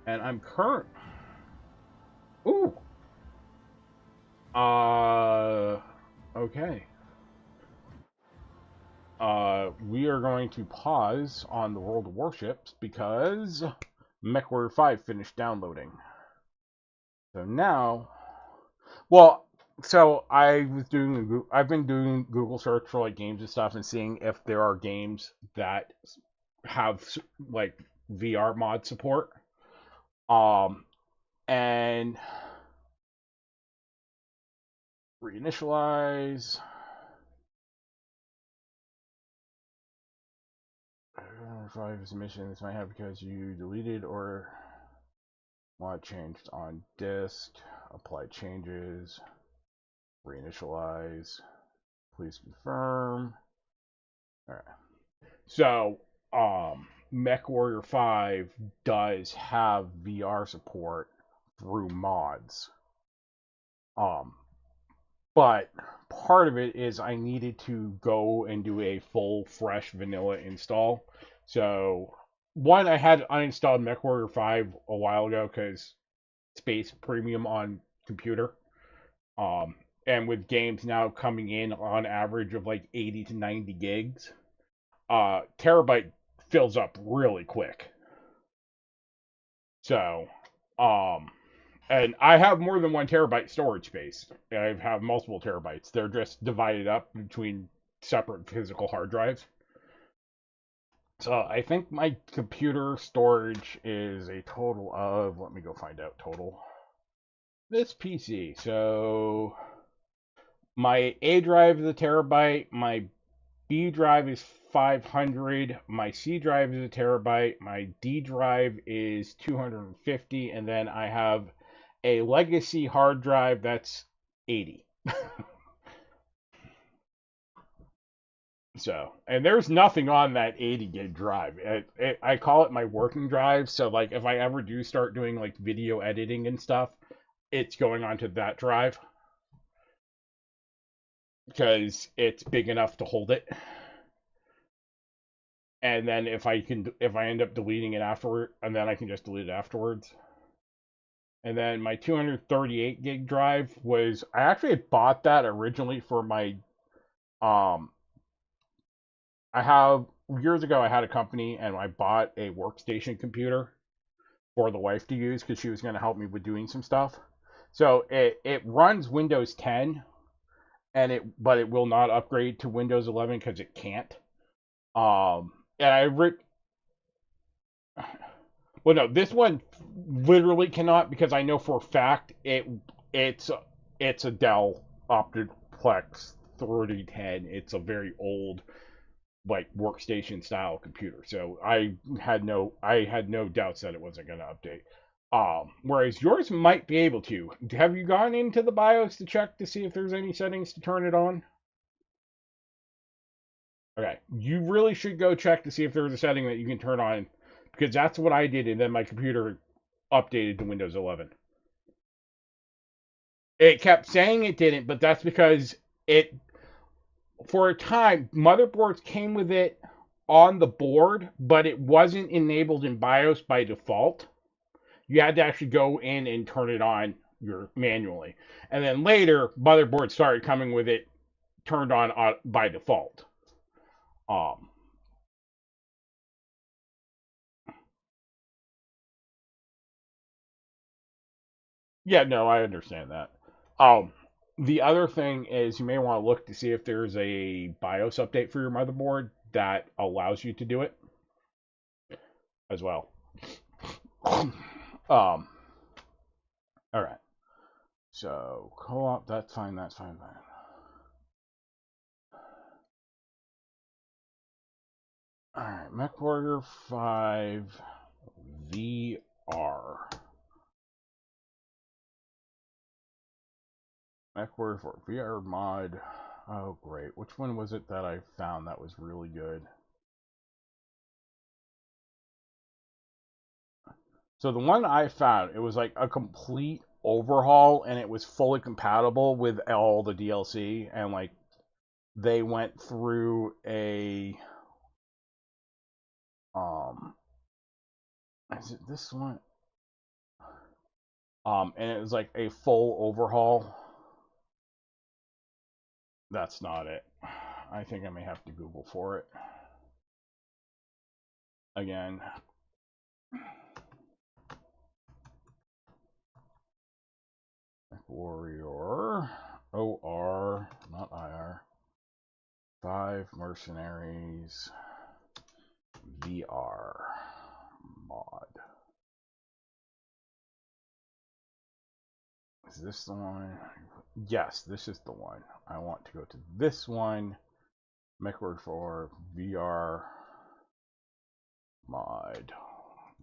And I'm current. Ooh. Okay. We are going to pause on the World of Warships because MechWarrior 5 finished downloading. So now, well, so I've been doing Google search for like games and stuff and seeing if there are games that have like VR mod support. And reinitialize. 5 is a mission. This might happen because you deleted or want changed on disk. Apply changes. Reinitialize. Please confirm. Alright. So, MechWarrior 5 does have VR support through mods. But part of it is I needed to go and do a full, fresh vanilla install. So, one, I had uninstalled MechWarrior 5 a while ago because space premium on computer. And with games now coming in on average of like 80 to 90 gigs, terabyte fills up really quick. So, and I have more than 1 terabyte storage space. I have multiple terabytes. They're just divided up between separate physical hard drives. So I think my computer storage is a total of, let me go find out total. This PC. So my A drive is 1 terabyte, my B drive is 500, my C drive is 1 terabyte, my D drive is 250, and then I have a legacy hard drive that's 80. So, and there's nothing on that 80 gig drive. I call it my working drive. So, like, if I ever do start doing like video editing and stuff, it's going onto that drive because it's big enough to hold it. And then if I end up deleting it afterward, and then I can just delete it afterwards. And then my 238 gig drive was, I actually had bought that originally for my, years ago I had a company and I bought a workstation computer for the wife to use because she was going to help me with doing some stuff. So it runs Windows 10, but it will not upgrade to Windows 11 because it can't. And well, no, this one literally cannot because I know for a fact it's a Dell Optiplex 3010. It's a very old like workstation style computer. So I had no doubts that it wasn't going to update. Whereas yours might be able to. Have you gone into the BIOS to check to see if there's any settings to turn it on? Okay, you really should go check to see if there's a setting that you can turn on because that's what I did, and then my computer updated to Windows 11. It kept saying it didn't, but that's because for a time, motherboards came with it on the board, but it wasn't enabled in BIOS by default. You had to actually go in and turn it on manually. And then later, motherboards started coming with it turned on by default. Yeah, no, I understand that. The other thing is you may want to look to see if there's a BIOS update for your motherboard that allows you to do it as well. All right. So co-op, that's fine. All right, MechWarrior 5 VR. MechWarrior 4 VR mod. Oh, great. Which one was it that I found that was really good? So the one I found, it was like a complete overhaul, and it was fully compatible with all the DLC, and like they went through a is it this one? And it was like a full overhaul. That's not it. I think I may have to Google for it again. Warrior OR, not IR. 5 Mercenaries VR mod. Is this the one? Yes, this is the one. I want to go to this one. MechWarrior 4 VR mod.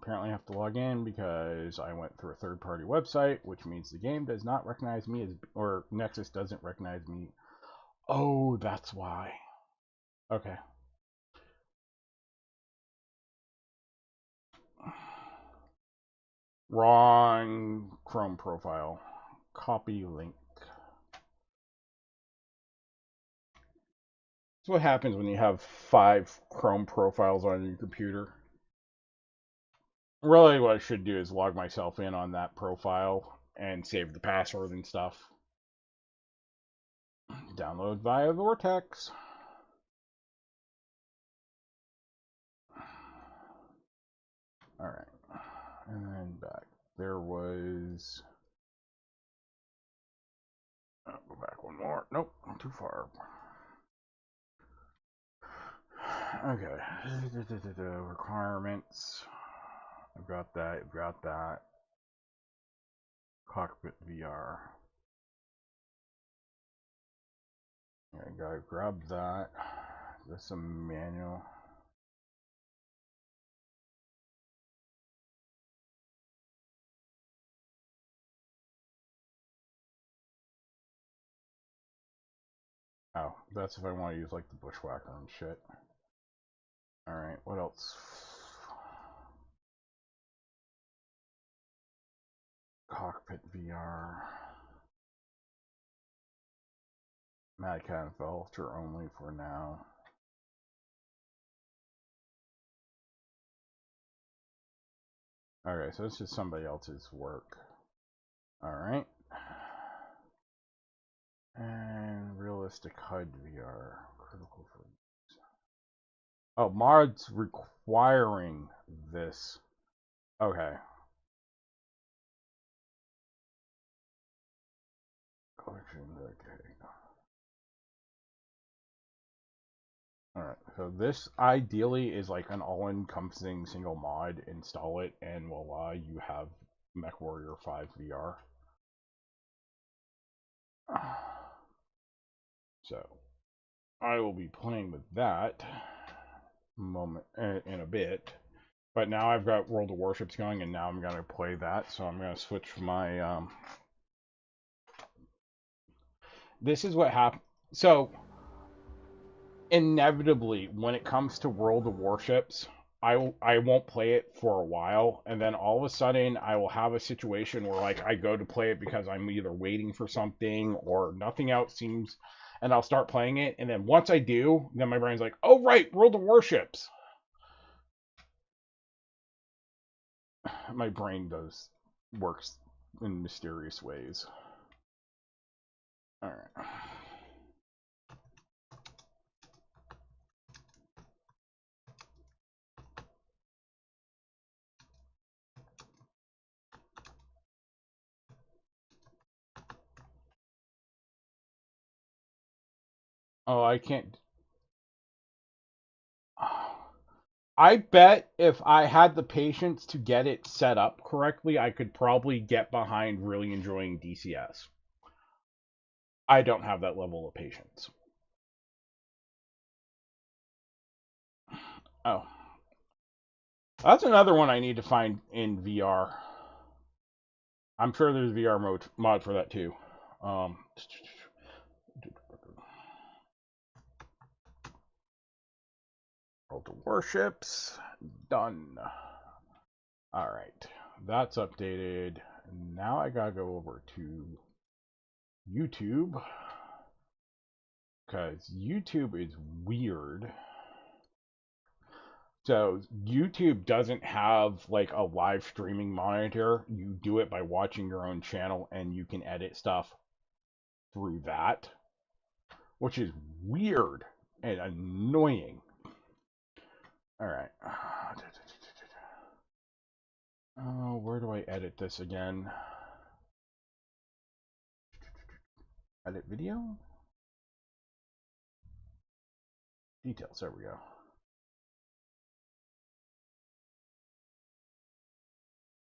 Apparently I have to log in because I went through a third-party website, which means the game does not recognize me as, or Nexus doesn't recognize me. Oh, that's why. Okay. Wrong Chrome profile. Copy link. That's what happens when you have 5 Chrome profiles on your computer. Really, what I should do is log myself in on that profile and save the password and stuff. Download via Vortex. Alright. And then back. There was... Oh, go back one more. Nope, too far. Okay. Requirements. I've got that. I've got that. Cockpit VR. I gotta grab that. This is a manual. Oh, that's if I want to use like the bushwhacker and shit. Alright, what else? Cockpit VR. Madcat and Filter only for now. Okay, so it's just somebody else's work. Alright. And realistic HUD VR. Critical for... Oh, mods requiring this. Okay. Collection, okay. Alright, so this ideally is like an all-encompassing single mod. Install it and voila, you have MechWarrior 5 VR. So, I will be playing with that in a bit. But now I've got World of Warships going, and now I'm going to play that. So I'm going to switch my... This is what happened. So, inevitably, when it comes to World of Warships, I won't play it for a while, and then all of a sudden I will have a situation where like I go to play it because I'm either waiting for something or nothing else seems, and I'll start playing it, and then once I do, then my brain's like, oh right, World of Warships. My brain works in mysterious ways. All right. Oh, I can't. I bet if I had the patience to get it set up correctly, I could probably get behind really enjoying DCS. I don't have that level of patience. Oh. That's another one I need to find in VR. I'm sure there's a VR mod for that too. World of Warships. Done. Alright. That's updated. Now I gotta go over to YouTube. Because YouTube is weird. So YouTube doesn't have like a live streaming monitor. You do it by watching your own channel and you can edit stuff through that, which is weird and annoying. All right. Oh, where do I edit this again? Edit video? Details, there we go.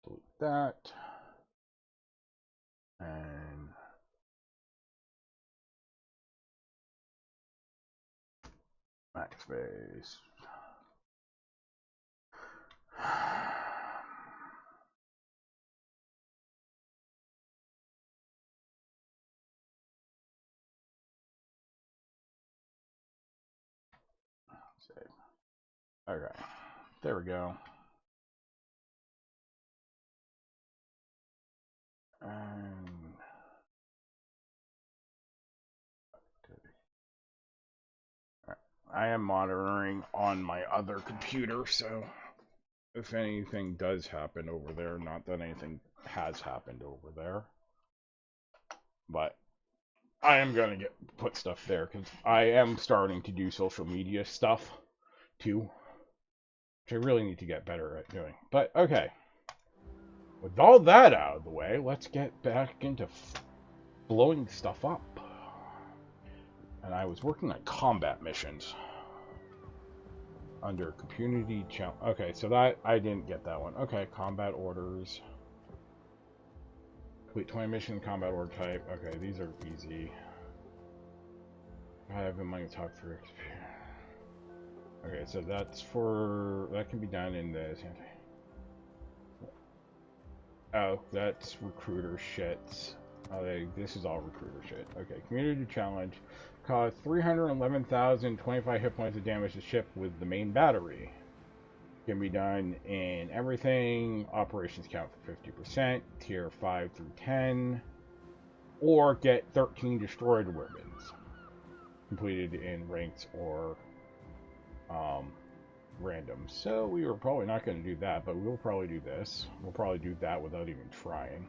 Delete that. And backspace. Okay, there we go. And I am monitoring on my other computer, so if anything does happen over there, not that anything has happened over there, but I am gonna put stuff there because I am starting to do social media stuff too, which I really need to get better at doing. But okay, with all that out of the way, let's get back into blowing stuff up. And I was working on combat missions under community challenge. Okay, so that I didn't get that one. Okay, combat orders. Complete 20 mission combat order type. Okay, these are easy. I have been money to talk through. Okay, so that's for that can be done in this. Oh, that's recruiter shit. Oh, this is all recruiter shit. Okay, community challenge. Cause 311,025 hit points of damage to ship with the main battery. Can be done in everything. Operations count for 50%. Tier 5 through 10. Or get 13 destroyed ribbons. Completed in ranks or random. So we were probably not going to do that, but we'll probably do this. We'll probably do that without even trying.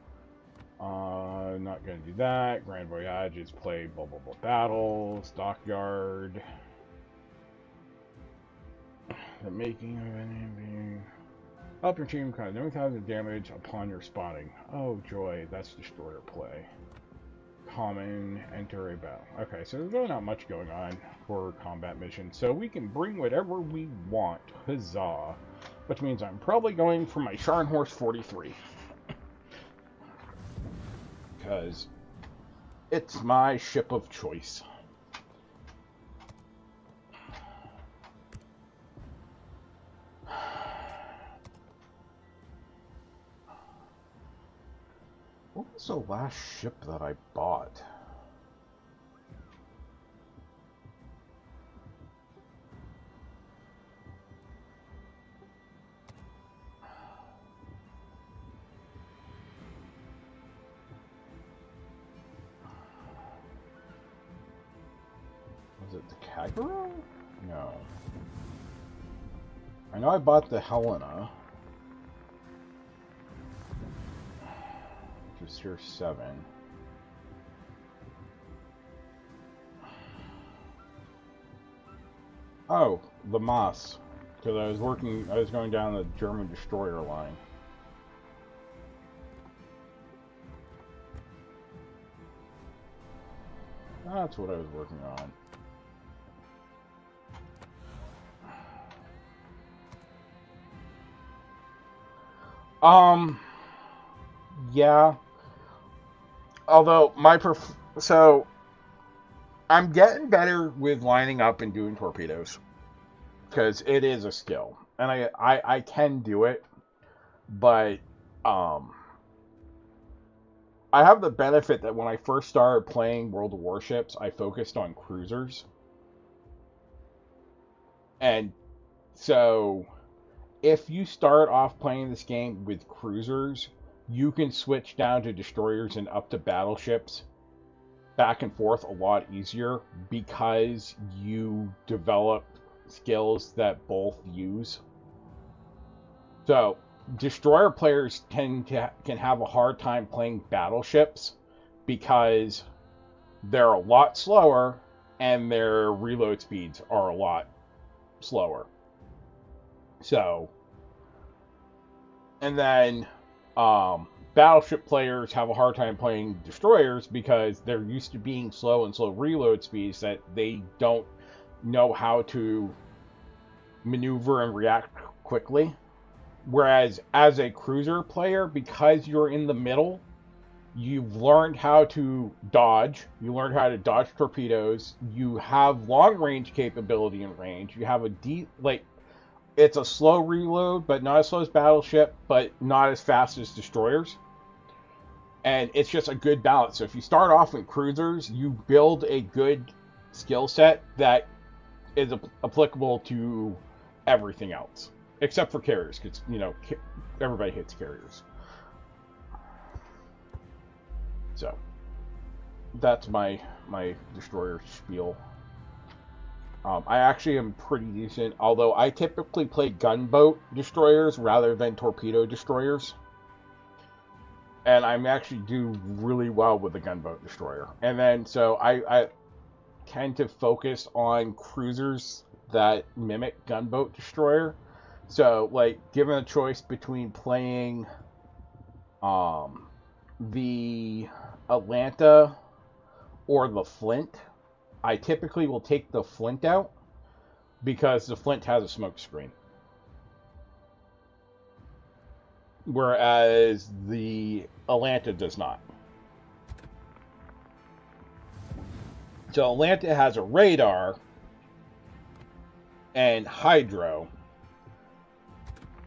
Not going to do that. Grand Voyage is play blah blah blah battles. Dockyard. The making of an help your team cause 9,000 damage upon your spawning. Oh joy, that's destroyer play. Common, enter a battle. Okay, so there's really not much going on for combat missions, so we can bring whatever we want. Huzzah! Which means I'm probably going for my Scharnhorst 43. Because it's my ship of choice. What was the last ship that I bought? Was it the Kagero? No. I know I bought the Helena. Which is tier 7. Oh, the Moss. Because I was going down the German destroyer line. That's what I was working on. Yeah. Although so I'm getting better with lining up and doing torpedoes because it is a skill, and I can do it, but I have the benefit that when I first started playing World of Warships, I focused on cruisers, and so if you start off playing this game with cruisers, you can switch down to destroyers and up to battleships back and forth a lot easier because you develop skills that both use. So destroyer players can have a hard time playing battleships because they're a lot slower and their reload speeds are a lot slower. So, and then battleship players have a hard time playing destroyers because they're used to being slow and slow reload speeds that they don't know how to maneuver and react quickly. Whereas as a cruiser player, because you're in the middle, you've learned how to dodge. You learned how to dodge torpedoes. You have long range capability and range. You have a it's a slow reload, but not as slow as battleship, but not as fast as destroyers. And it's just a good balance. So if you start off with cruisers, you build a good skill set that is applicable to everything else, except for carriers, because everybody hits carriers. So that's my destroyer spiel. I actually am pretty decent, although I typically play gunboat destroyers rather than torpedo destroyers. And I'm actually do really well with the gunboat destroyer. And then, so I tend to focus on cruisers that mimic gunboat destroyer. So, like, given a choice between playing the Atlanta or the Flint, I typically will take the Flint out because the Flint has a smoke screen. Whereas the Atlanta does not. So Atlanta has a radar and hydro,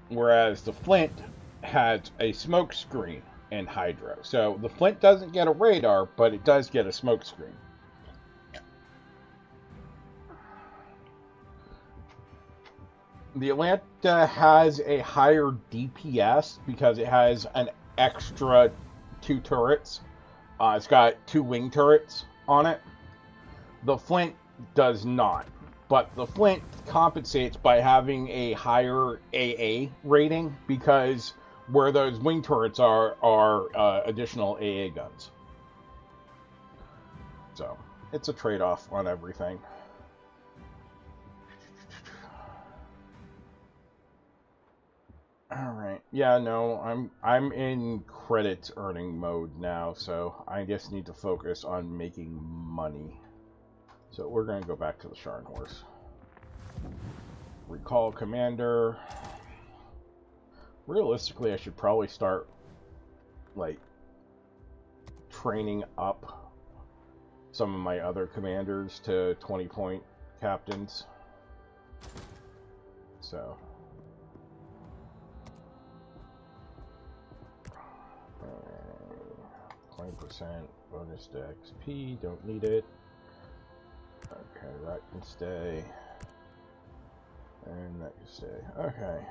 whereas the Flint has a smoke screen and hydro. So the Flint doesn't get a radar, but it does get a smoke screen. The Atlanta has a higher DPS because it has an extra 2 turrets. It's got 2 wing turrets on it. The Flint does not, but the Flint compensates by having a higher AA rating because where those wing turrets are additional AA guns. So it's a trade-off on everything. All right. Yeah, no, I'm in credits earning mode now, so I just need to focus on making money. So we're going to go back to the Scharnhorst. Recall commander. Realistically, I should probably start, like, training up some of my other commanders to 20-point captains. So 20% bonus to XP, don't need it. Okay, that can stay. And that can stay. Okay.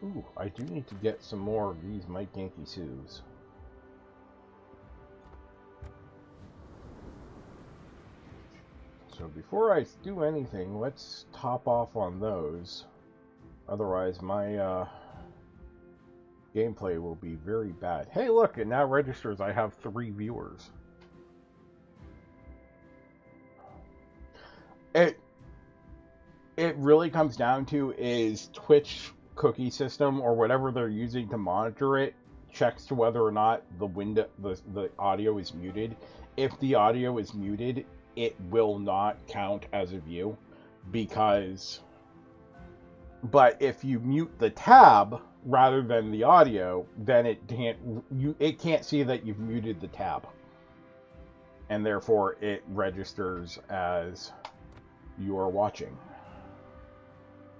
Ooh, I do need to get some more of these Mike Yankee Sues. So before I do anything, let's top off on those. Otherwise, my gameplay will be very bad. Hey, look, it now registers I have 3 viewers. It really comes down to is Twitch cookie system or whatever they're using to monitor it checks to whether or not the audio is muted. If the audio is muted, it will not count as a view but if you mute the tab rather than the audio, then it can't see that you've muted the tab. And therefore it registers as you are watching.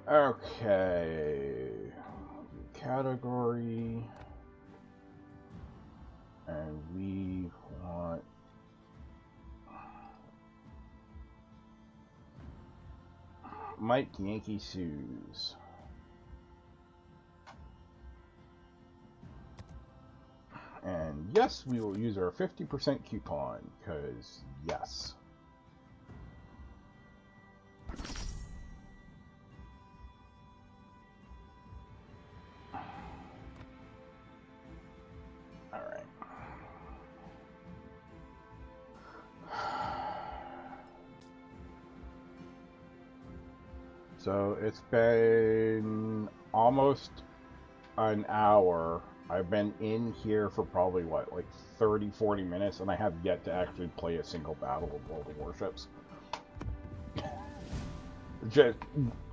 Okay. Category. And we want Mike Yankee Sues. And yes, we will use our 50% coupon, because yes. Alright. So it's been almost an hour. I've been in here for probably, what, like 30, 40 minutes, and I have yet to actually play a single battle of World of Warships. Just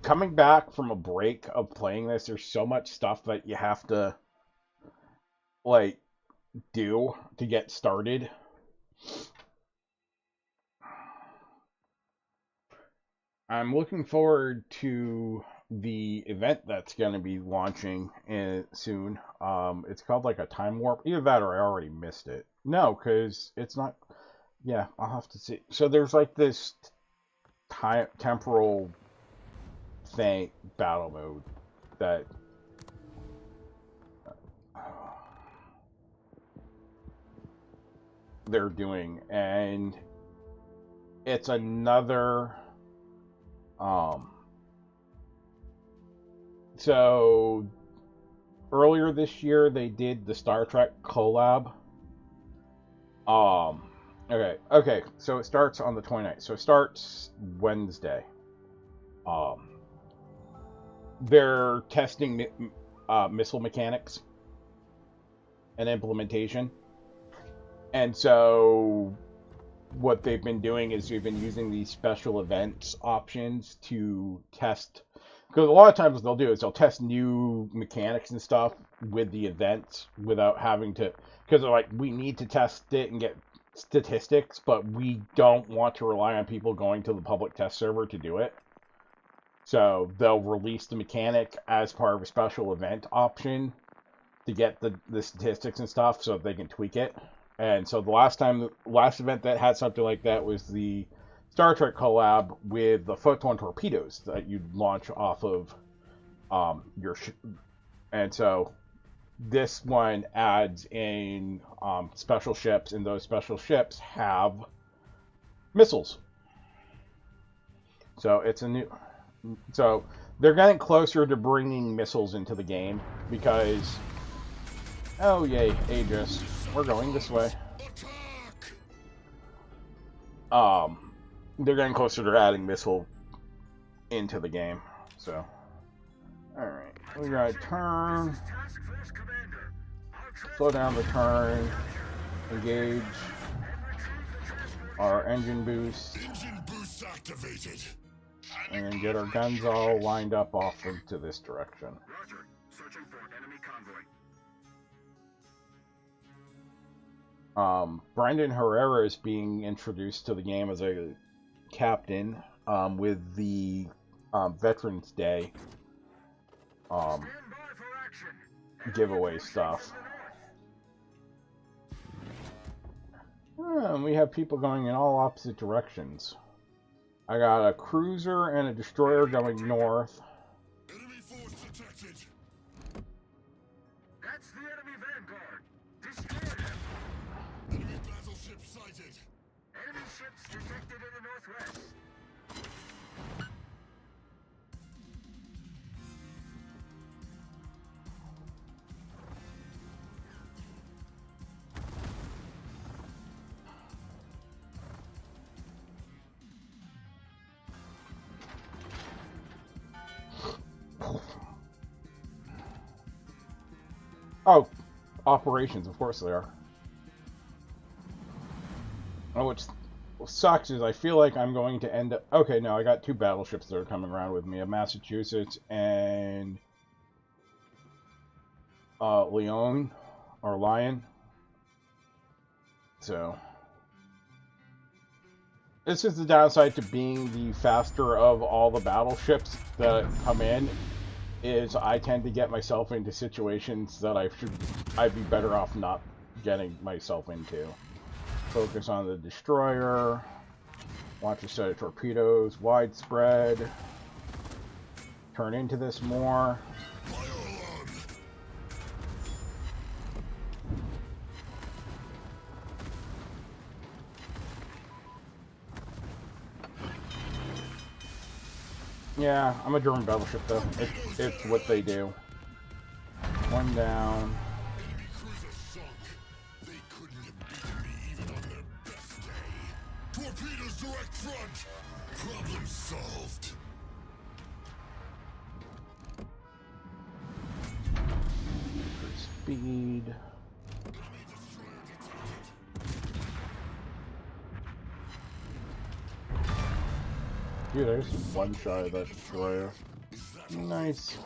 coming back from a break of playing this, there's so much stuff that you have to, like, do to get started. I'm looking forward to the event that's going to be launching soon. It's called like a time warp. Either that or I already missed it. No, because it's not. Yeah, I'll have to see. So there's like this temporal thing battle mode that they're doing, and it's another so earlier this year they did the Star Trek collab. Okay, so it starts on the 29th. So it starts Wednesday. They're testing missile mechanics and implementation. And so what they've been doing is we've been using these special events options to test, because a lot of times what they'll do is they'll test new mechanics and stuff with the events without having to, because they're like, we need to test it and get statistics, but we don't want to rely on people going to the public test server to do it. So they'll release the mechanic as part of a special event option to get the statistics and stuff so that they can tweak it. And so the last event that had something like that was the Star Trek collab with the photon torpedoes that you'd launch off of your and so this one adds in special ships, and those special ships have missiles. So so they're getting closer to bringing missiles into the game because, oh yay, Aegis, we're going this way. They're getting closer to adding missile into the game. So, all right, we gotta turn, slow down the turn, engage our engine boost, and then get our guns all lined up off into this direction. Roger. Searching for enemy convoy. Brandon Herrera is being introduced to the game as a captain with the Veterans Day giveaway stuff. And we have people going in all opposite directions. I got a cruiser and a destroyer going north. Enemy force detected. That's the enemy Vanguard. Destroy him. Enemy battleship sighted. Enemy ships detected in the northwest. Oh, operations, of course they are. Oh, which sucks is I feel like I'm going to end up... Okay, no, I got two battleships that are coming around with me. A Massachusetts and Lion. So, this is the downside to being the faster of all the battleships that come in, is I tend to get myself into situations that I'd be better off not getting myself into. Focus on the destroyer, launch a set of torpedoes, widespread, turn into this more. Yeah, I'm a German battleship though. It's what they do. One down. Enemy cruiser sunk. They couldn't have beaten me even on their best day. Torpedoes direct front. Problem solved. For speed. Enemy destroyer detected. Dude, there's one shot of that destroyer. Nice.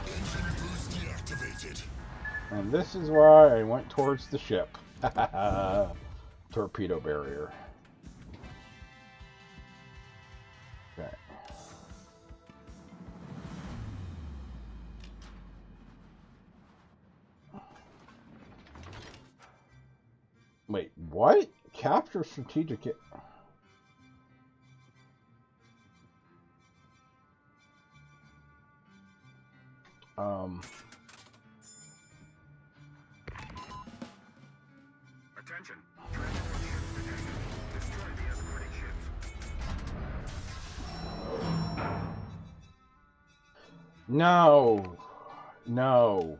Engine boost deactivated. And this is why I went towards the ship. torpedo barrier. Okay. Wait, what? Capture strategic... Attention. Transport units detected. Destroy the escorting ships. No. No.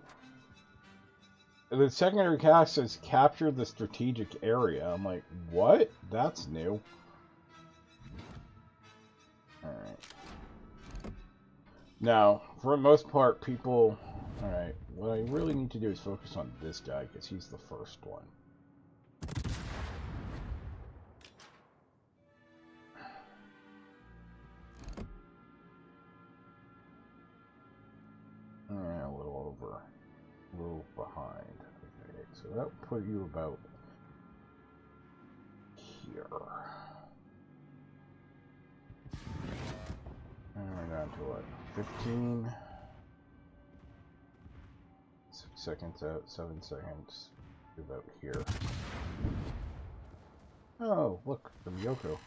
The secondary cast says capture the strategic area. I'm like, what? That's new. Alright. Now, for the most part, people... Alright, what I really need to do is focus on this guy, because he's the first one. Alright, a little over. A little behind. Okay, so that'll put you about here. And we're down to what? 15. 6 seconds out, 7 seconds. About here. Oh, look, the Myoko.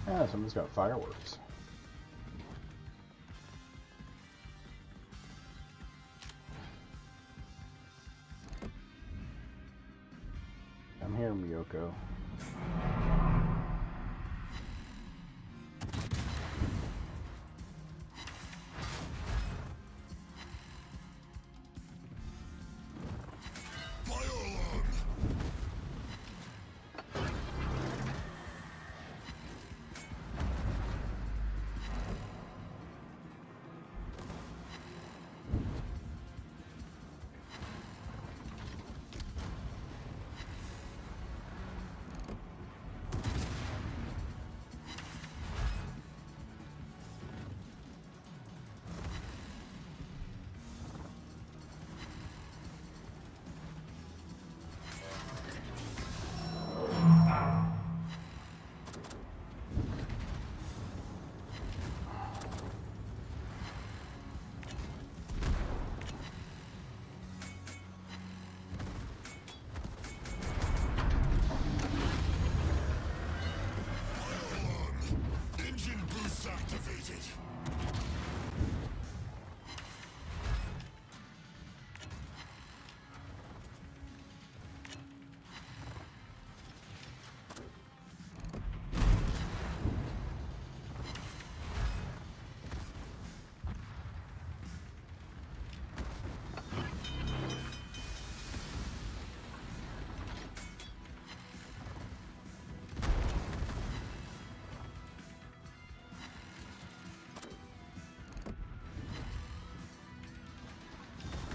Yeah, someone's got fireworks. I'm here, Myoko.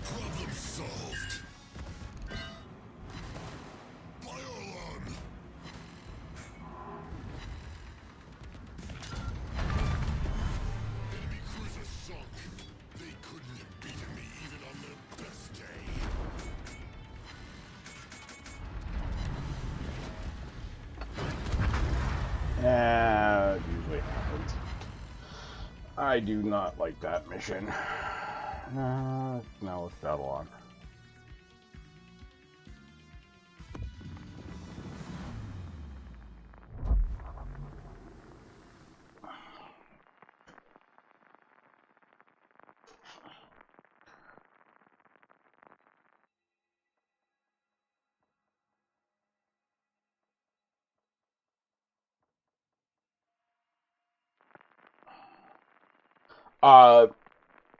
Problem solved. Bio-alarm. Enemy cruiser sunk. They couldn't have beaten me even on their best day. Yeah, it usually happens. I do not like that mission. Now let's battle on.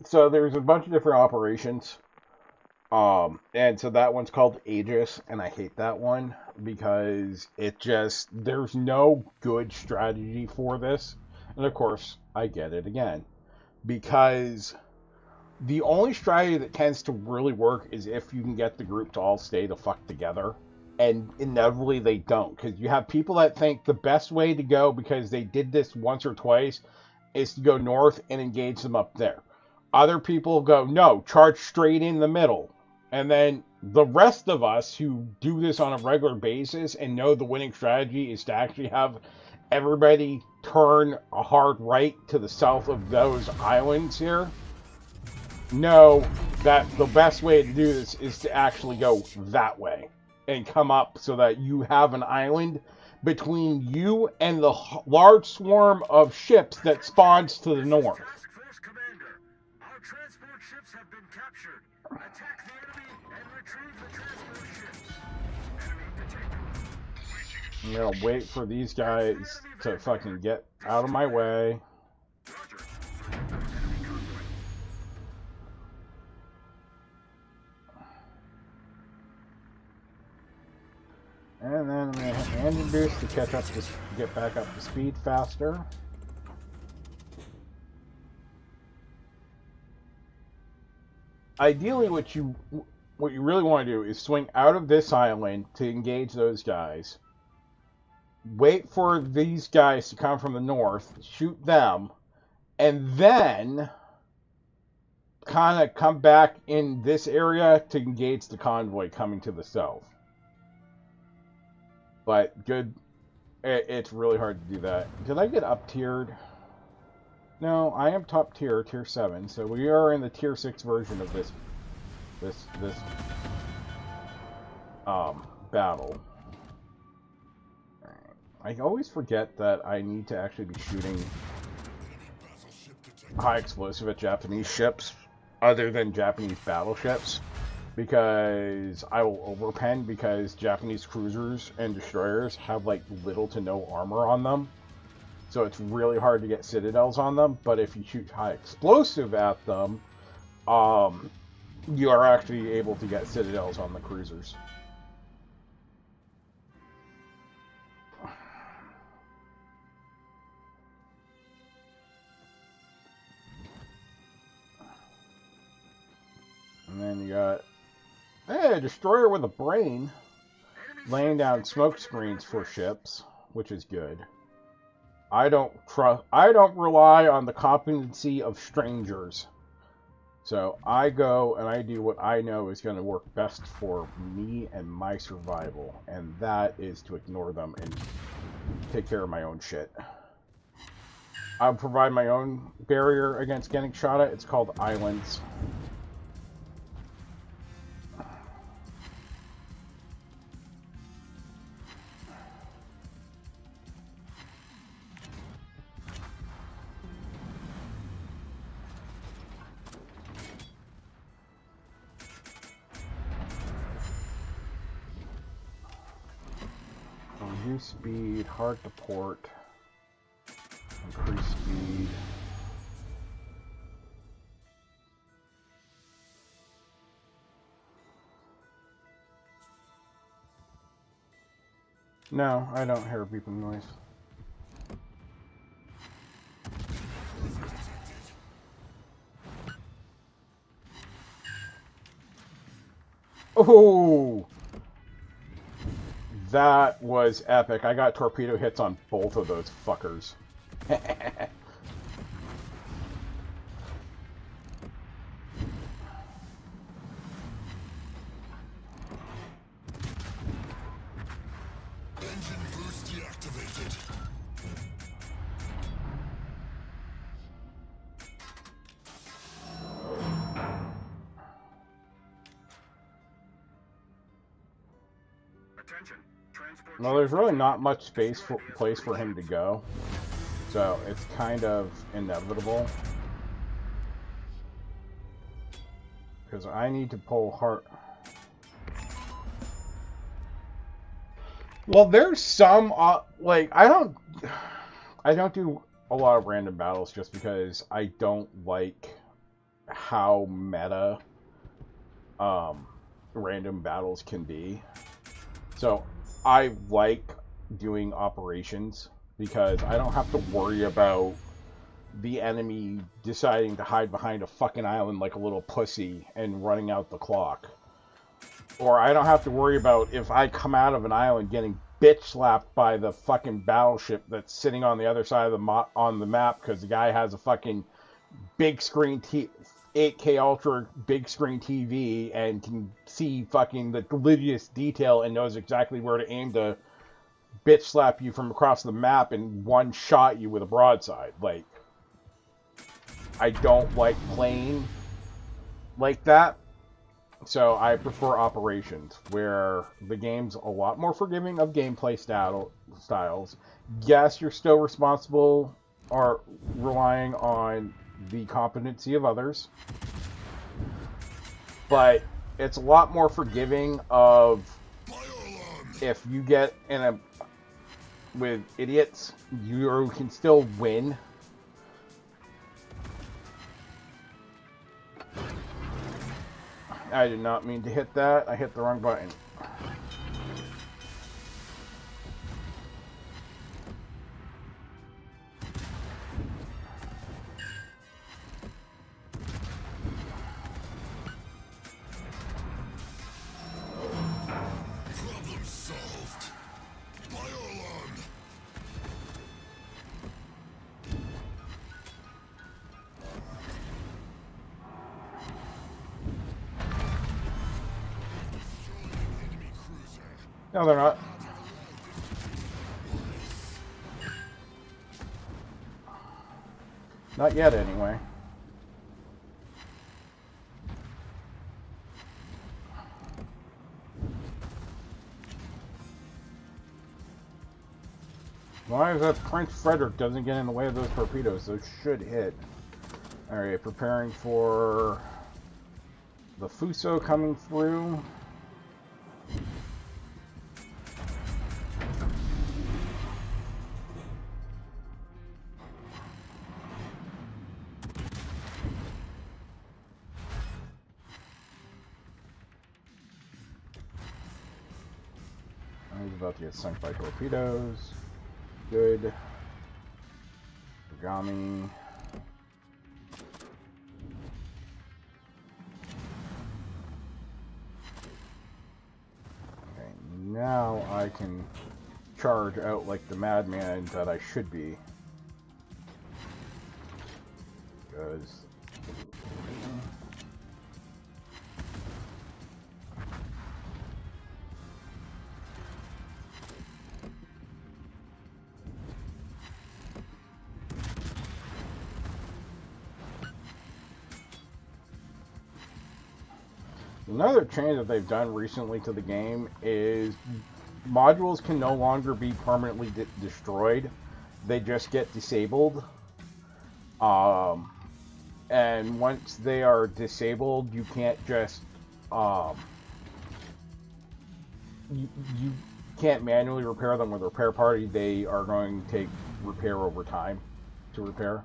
So there's a bunch of different operations. And so that one's called Aegis, and I hate that one because there's no good strategy for this. And of course, I get it again. Because The only strategy that tends to really work is if you can get the group to all stay the fuck together. And inevitably they don't, because you have people that think the best way to go, because they did this once or twice, is to go north and engage them up there. Other people go, no, charge straight in the middle. And then the rest of us who do this on a regular basis and know the winning strategy is to actually have everybody turn a hard right to the south of those islands here, know that the best way to do this is to actually go that way and come up so that you have an island between you and the large swarm of ships that spawns to the north. Task Force Commander, our transport ships have been captured. Attack the enemy and retrieve the transport ships. Enemy detected. I'm gonna wait for these guys to fucking get out of my way. Roger. Enemy convoy. And then I'm gonna hit engine boost to catch up to get back up to speed faster. Ideally, what you really want to do is swing out of this island to engage those guys. Wait for these guys to come from the north, shoot them, and then kind of come back in this area to engage the convoy coming to the south. But good, it's really hard to do that. Did I get up tiered? No, I am top tier, tier 7. So we are in the tier 6 version of this battle. I always forget that I need to actually be shooting high explosive at Japanese ships other than Japanese battleships, because I will overpen, because Japanese cruisers and destroyers have like little to no armor on them. So it's really hard to get citadels on them, but if you shoot high explosive at them, you are actually able to get citadels on the cruisers. And then you got, hey, a destroyer with a brain laying down smoke screens for ships, which is good. I don't rely on the competency of strangers. So I go and I do what I know is going to work best for me and my survival, and that is to ignore them and take care of my own shit. I'll provide my own barrier against getting shot at. It's called islands. Reduce speed, hard to port, increase speed. No, I don't hear a beeping noise. Oh! That was epic. I got torpedo hits on both of those fuckers. Engine boost deactivated. Attention. Transport Well, there's really not much place for him to go, so it's kind of inevitable. Because I need to pull hard. Well, there's some like I don't do a lot of random battles just because I don't like how meta random battles can be. So I like doing operations because I don't have to worry about the enemy deciding to hide behind a fucking island like a little pussy and running out the clock. Or I don't have to worry about if I come out of an island getting bitch slapped by the fucking battleship that's sitting on the other side of the map because the guy has a fucking big screen 8K Ultra big screen TV and can see fucking the glittiest detail and knows exactly where to aim to bitch slap you from across the map and one shot you with a broadside. Like, I don't like playing like that. So I prefer Operations, where the game's a lot more forgiving of gameplay styles. Yes, you're still responsible or relying on the competency of others, but it's a lot more forgiving of if you get in a with idiots, you can still win. I did not mean to hit that. I hit the wrong button. Problem solved. Bio-alarm. Enemy cruiser. No, they're not. Not yet, anyway. As long as that Prince Frederick doesn't get in the way of those torpedoes, those should hit. Alright, preparing for the Fuso coming through. He's about to get sunk by torpedoes. Good. Ogami. Okay, now I can charge out like the madman that I should be. Because another change that they've done recently to the game is modules can no longer be permanently destroyed. They just get disabled. And once they are disabled, you can't just you can't manually repair them with a repair party. They are going to take repair over time to repair.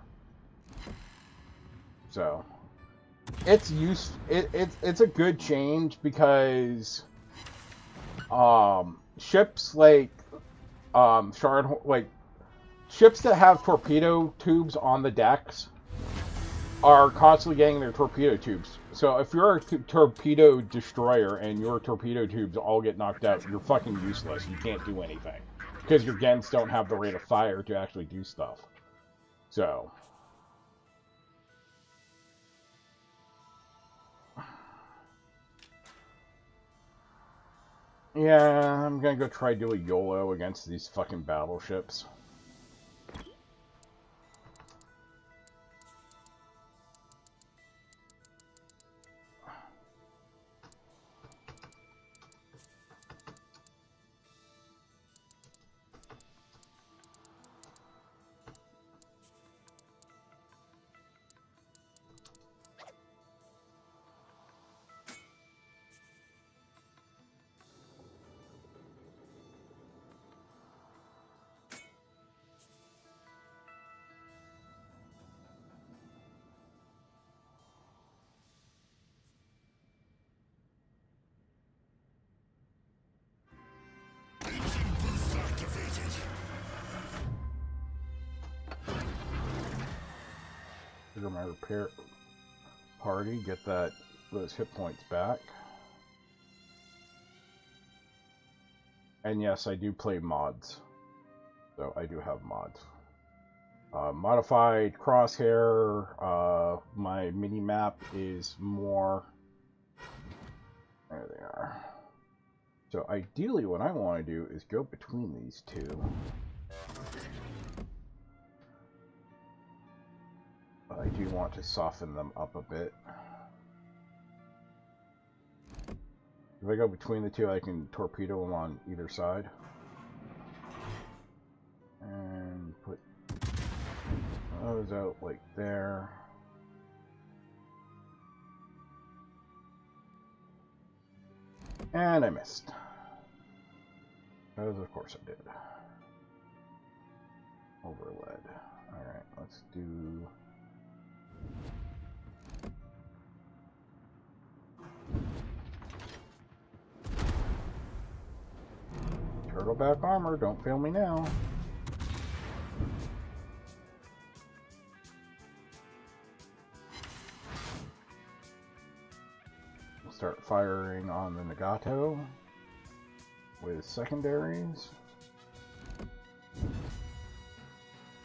So it's it's a good change because ships like ships that have torpedo tubes on the decks are constantly getting their torpedo tubes. So if you're a torpedo destroyer and your torpedo tubes all get knocked out, you're fucking useless. You can't do anything because your gens don't have the rate of fire to actually do stuff. So yeah, I'm gonna go try do a YOLO against these fucking battleships. trigger my repair party, get those hit points back. And yes, I do play mods. So I do have mods. Modified crosshair. My mini map is more. There they are. So ideally, what I want to do is go between these two. But I do want to soften them up a bit. If I go between the two, I can torpedo them on either side. And put those out like there. And I missed. As of course I did. Overled. Alright, let's do... Turtleback armor, don't fail me now. We'll start firing on the Nagato with secondaries.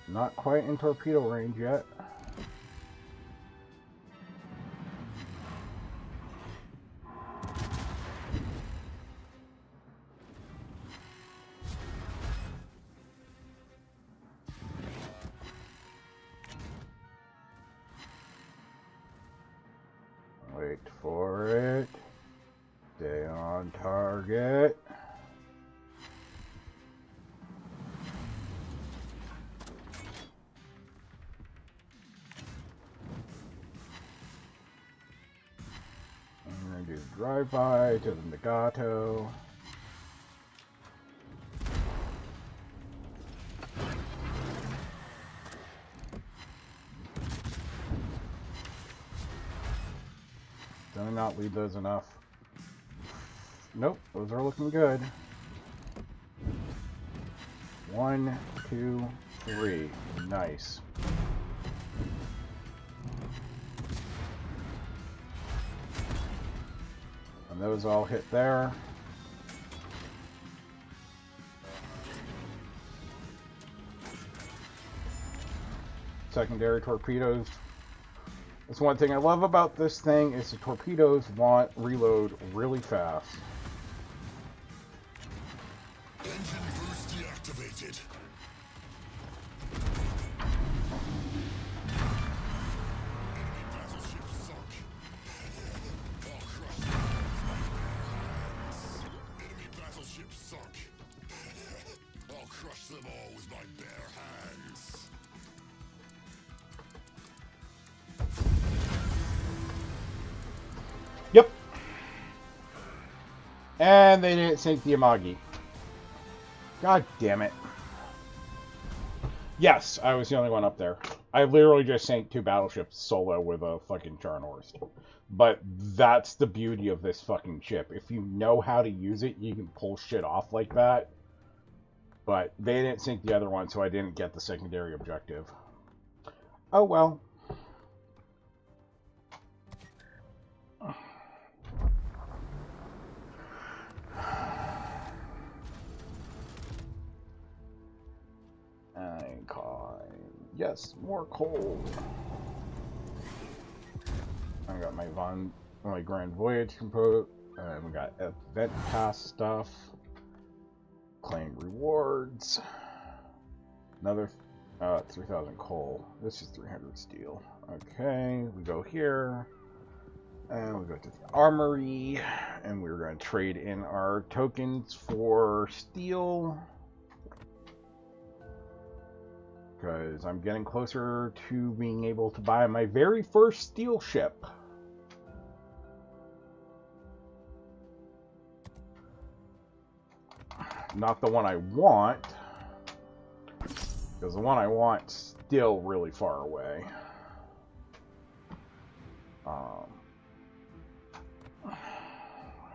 Not quite in torpedo range yet. Wait for it. Stay on target. I'm going to do drive-by to the Nagato. Did I not lead those enough? Nope, those are looking good. 1, 2, 3. Nice. And those all hit there. Secondary torpedoes. That's one thing I love about this thing is the torpedoes want reload really fast. Engine boost deactivated. Enemy battleship sunk. I'll crush them all with my bare hands. Enemy battleship sunk. I'll crush them all with my bare hands. Yep. And they didn't sink the Amagi. God damn it. Yes, I was the only one up there. I literally just sank 2 battleships solo with a fucking Charnhorst. But that's the beauty of this fucking ship. If you know how to use it, you can pull shit off like that. But they didn't sink the other one, so I didn't get the secondary objective. Oh well. Yes, more coal. I got my Grand Voyage component. We got event pass stuff. Claim rewards. Another 3,000 coal. This is 300 steel. Okay, we go here. And we go to the armory. And we're going to trade in our tokens for steel. Because I'm getting closer to being able to buy my very first steel ship. Not the one I want. Because the one I want's still really far away. How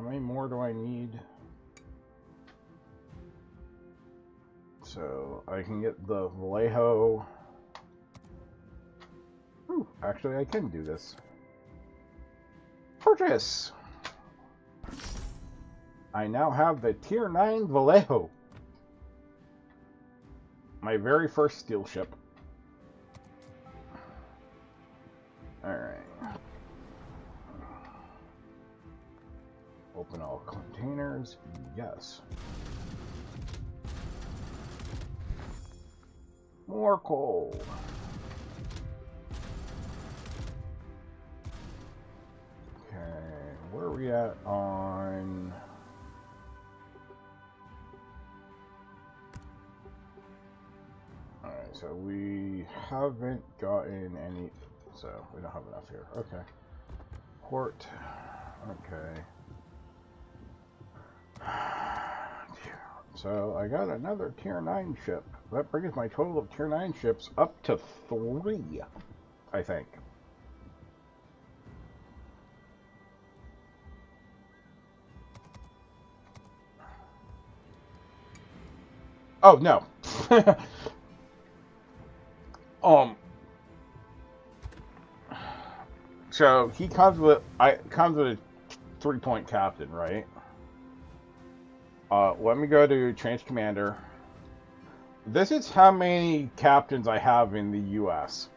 many more do I need? So I can get the Vallejo. Ooh, actually, I can do this. Purchase! I now have the Tier 9 Vallejo. My very first steel ship. Alright. Open all containers. Yes. More coal. Okay, where are we at on... Alright, so we haven't gotten any... So, we don't have enough here. Okay. Port. Okay. So, I got another Tier 9 ship. That brings my total of Tier 9 ships up to 3, I think. Oh, no. So, he comes with a 3-point captain, right? Let me go to Change Commander. This is how many captains I have in the US.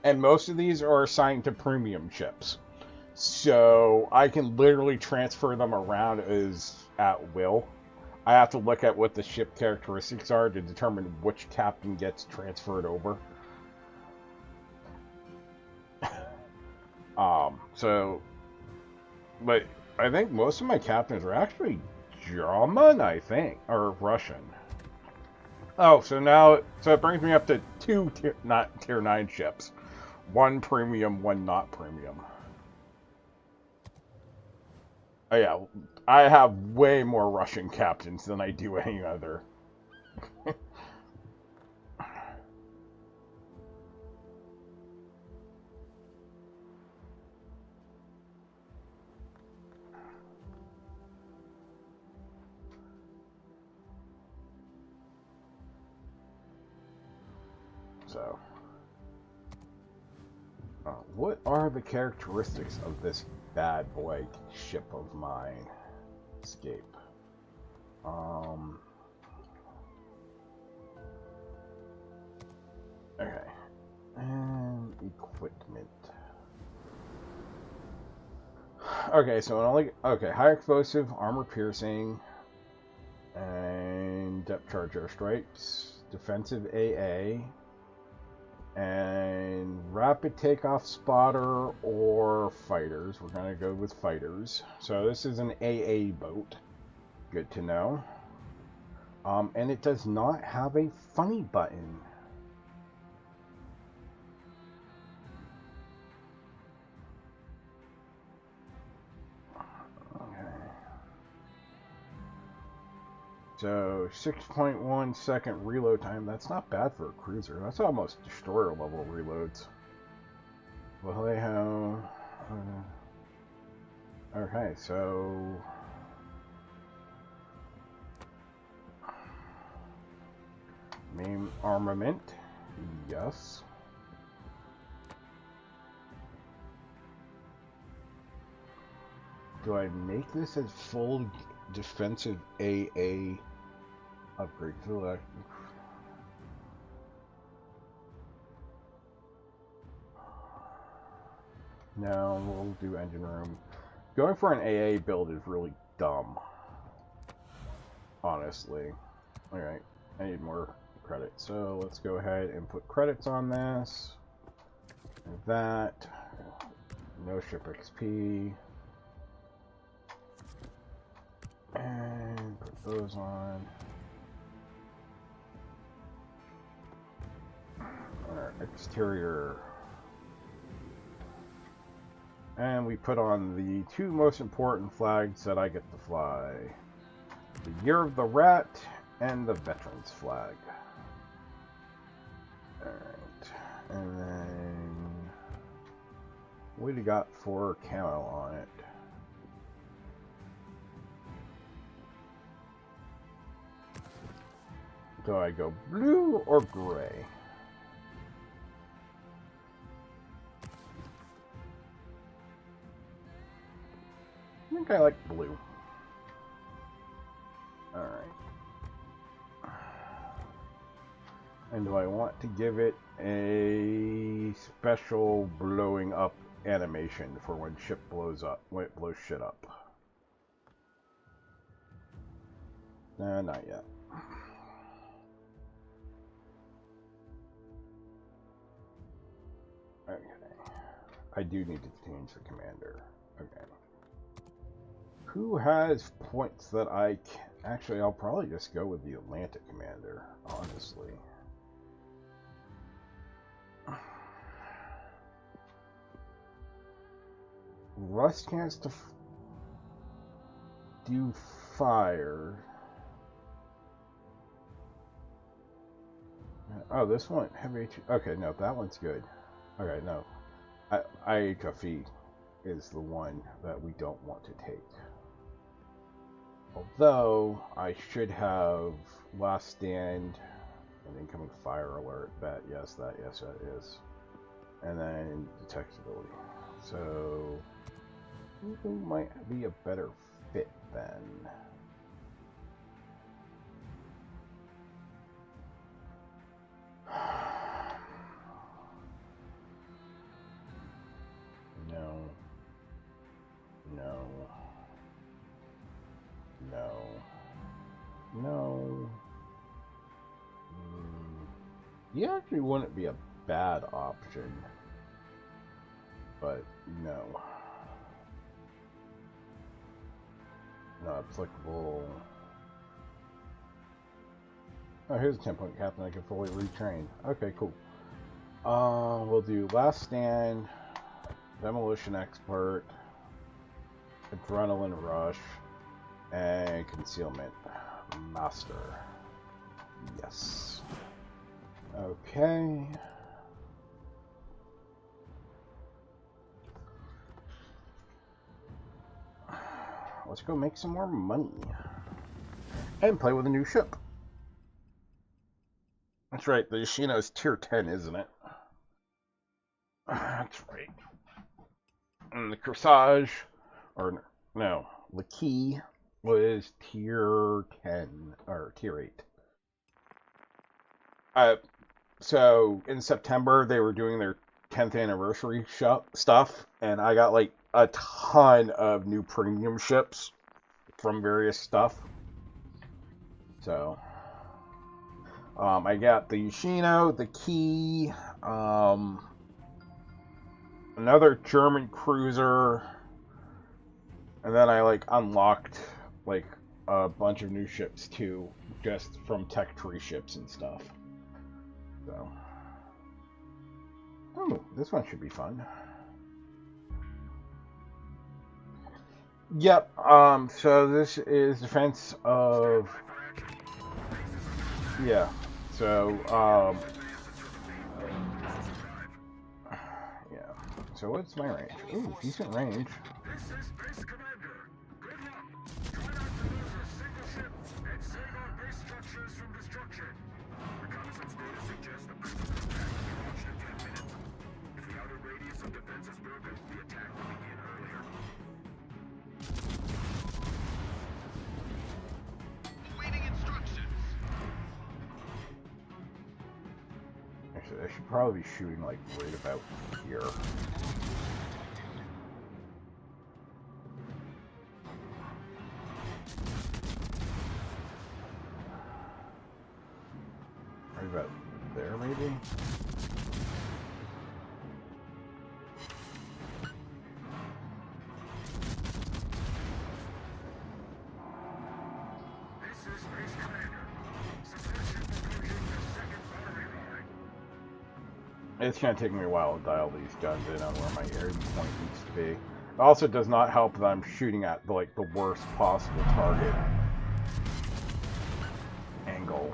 And most of these are assigned to premium ships. So I can literally transfer them around as at will. I have to look at what the ship characteristics are to determine which captain gets transferred over. But I think most of my captains are actually German, I think, or Russian. Oh, so it brings me up to 2 not Tier 9 ships. 1 premium, 1 not premium. Oh yeah, I have way more Russian captains than I do any other. So, what are the characteristics of this bad boy ship of mine? Escape. Okay. And equipment. Okay, so it only... Okay, high explosive, armor piercing, and depth charge airstrikes, defensive AA, and rapid takeoff spotter or fighters. We're going to go with fighters. So this is an AA boat. Good to know. And it does not have a funny button. So 6.1 second reload time. That's not bad for a cruiser. That's almost destroyer level reloads. Vallejo. Okay, so main armament. Yes. Do I make this as full defensive AA upgrade? Select. No, we'll do engine room. Going for an AA build is really dumb. Honestly. Alright, I need more credits. So let's go ahead and put credits on this. And that. No ship XP. And put those on. Our exterior. And we put on the 2 most important flags that I get to fly. The Year of the Rat and the Veterans flag. Alright. And then what do you got for camo on it? Do I go blue or gray? think I like blue. Alright. And do I want to give it a special blowing up animation for when ship blows up, when it blows shit up? Nah, not yet. Okay. I do need to change the commander. Okay. Who has points that I can... Actually, I'll probably just go with the Atlantic commander, honestly. Rust has to do fire. Oh, this one, heavy... Okay, no, that one's good. Okay, no. IHFE is the one that we don't want to take. Although, I should have Last Stand, an incoming fire alert, yes, that is. And then detectability. So, who might be a better fit then? No. He actually wouldn't be a bad option. But, no. Not applicable. Oh, here's a 10-point captain I can fully retrain. Okay, cool. We'll do Last Stand, Demolition Expert, Adrenaline Rush, and Concealment Master. Yes. Okay. Let's go make some more money. And play with a new ship. That's right, the Yoshino's tier 10, isn't it? That's right. And the Corsage, or no, the Key was tier 10, or tier 8. So, in September, they were doing their 10th anniversary stuff, and I got, like, a ton of new premium ships from various stuff. So, I got the Yoshino, the Key, another German cruiser, and then I, like, unlocked, like, a bunch of new ships, too, just from tech tree ships and stuff. So, oh, this one should be fun. Yep, so this is defense of, yeah, so, yeah, so what's my range? Ooh, decent range. This is Base Commander. Good luck. Try not to lose a single ship and save our base structures from destruction. Reconnaissance data suggests the British attack will be launched in 10 minutes. If the outer radius of defense is broken, the attack will begin earlier. Waiting instructions. Actually, I should probably be shooting, like, right about here. Right about there, maybe? This is Base Commander. Succession approaching the second battery line. It's going to take me a while to dial these guns in on where my aim point needs to be. It also does not help that I'm shooting at, like, the worst possible target angle.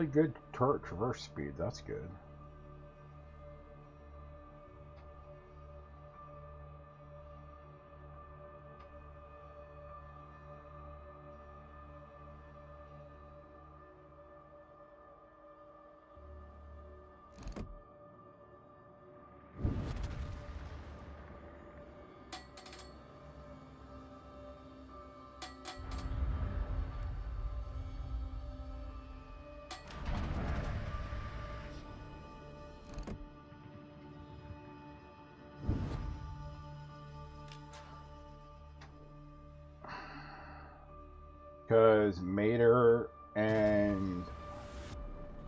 really good turret traverse speed. That's good. Because Mater and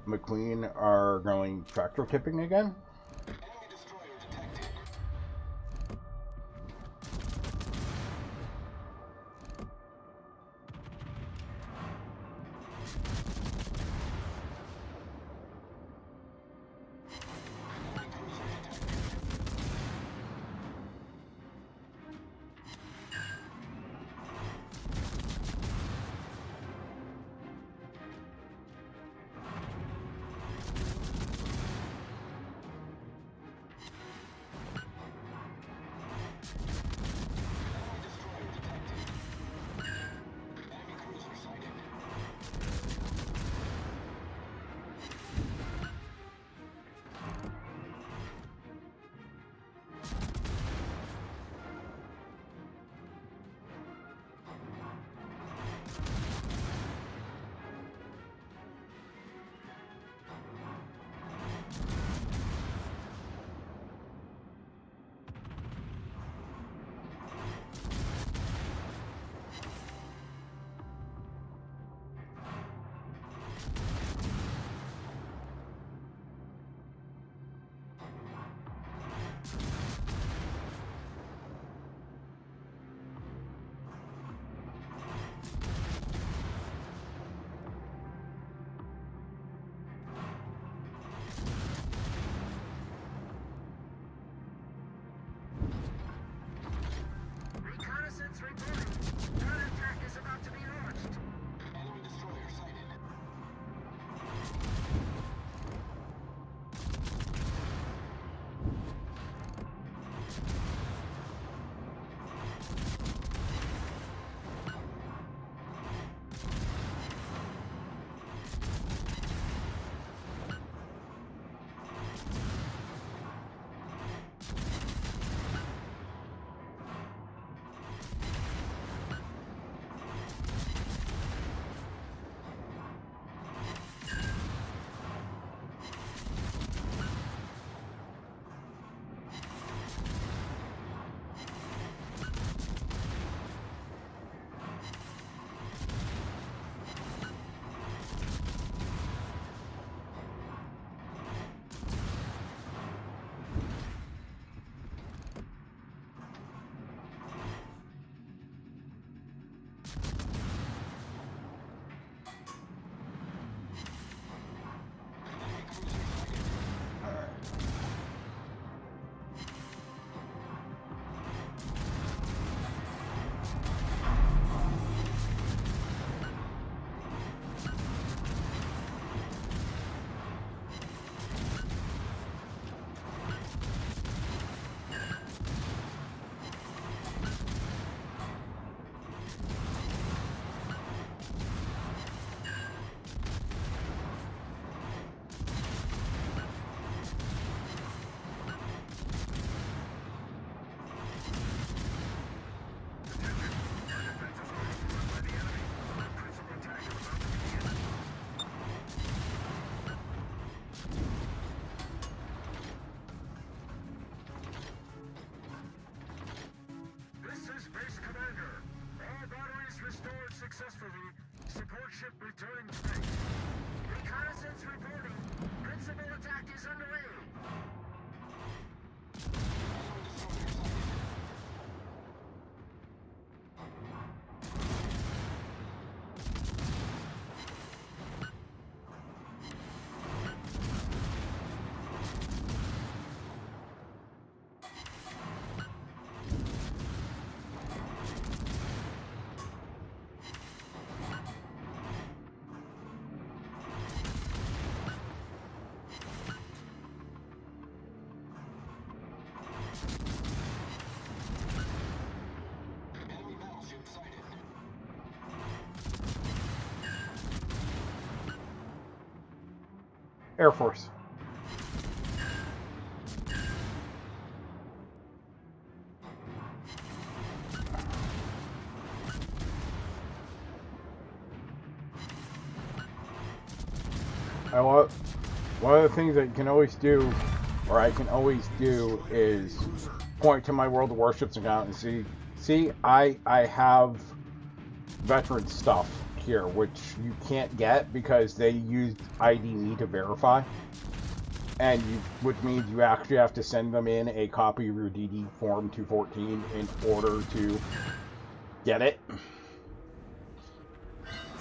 McQueen are going tractor tipping again. Enemy destroyer detected. Enemy cruiser detected. Enemy destroyer detected. Enemy cruiser sighted. Reconnaissance reporting. Counterattack is about to be launched. Enemy destroyer sighted. Enemy cruiser sighted. This is Base Commander. All batteries restored successfully. Support ship returning to base. Reconnaissance reporting. Principal attack is underway. Enemy destroyer sighted. Air Force. One of the things that you can always do, or I can always do, is point to my World of Warships account and see, I have veteran stuff here, which you can't get because they used ID.me to verify, which means you actually have to send them in a copy of your DD Form 214 in order to get it.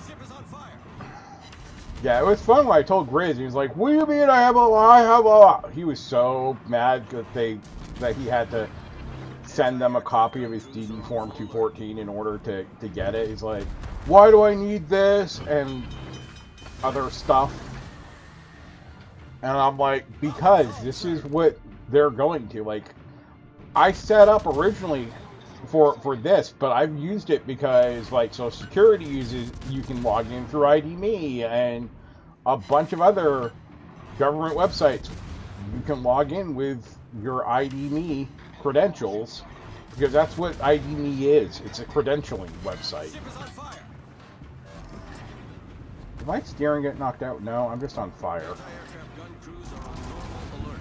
Ship is on fire. Yeah, it was fun when I told Grizz. He was like, "What do you mean I have a?" He was so mad that he had to send them a copy of his DD Form 214 in order to get it. He's like, "Why do I need this?" and other stuff. And I'm like, because this is what they're going to. Like, I set up originally for this, but I've used it because, like, Social Security you can log in through ID.me, and a bunch of other government websites you can log in with your ID.me credentials, because that's what ID.me is. It's a credentialing website. Ship is on fire. Did my steering get knocked out? No, I'm just on fire. Anti-aircraft gun crews are on normal alert.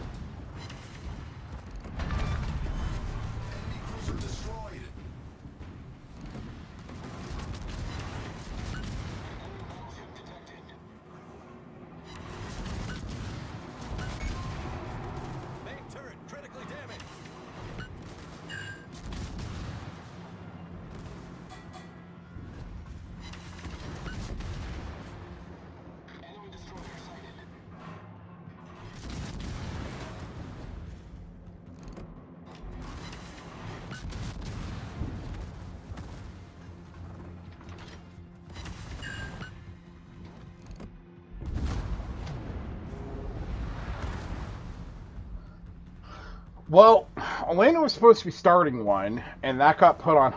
Cruiser destroyed. Main turret critically damaged. Well, Elena was supposed to be starting one, and that got put on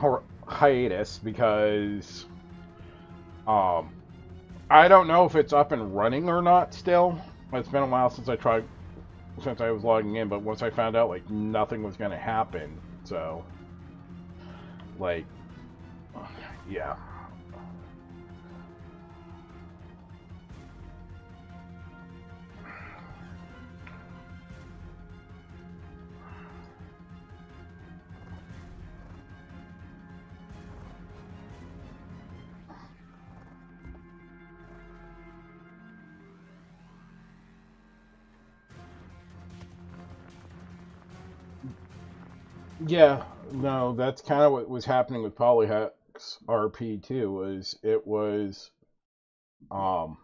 hiatus because I don't know if it's up and running or not still. It's been a while since I was logging in, but once I found out, like, nothing was going to happen, so, like, yeah. Yeah, no, that's kind of what was happening with Polyhex RP too. Um,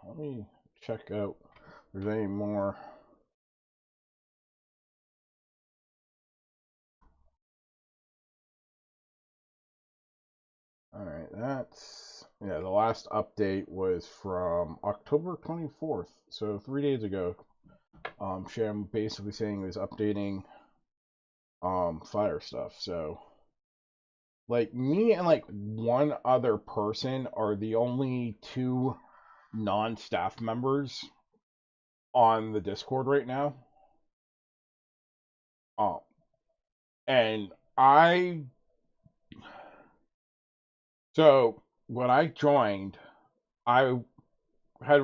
let me check out if there's any more. All right, yeah. The last update was from October 24th, so 3 days ago. Sham basically saying he was updating fire stuff. So, like, me and like one other person are the only two non-staff members on the Discord right now. And so when I joined, I had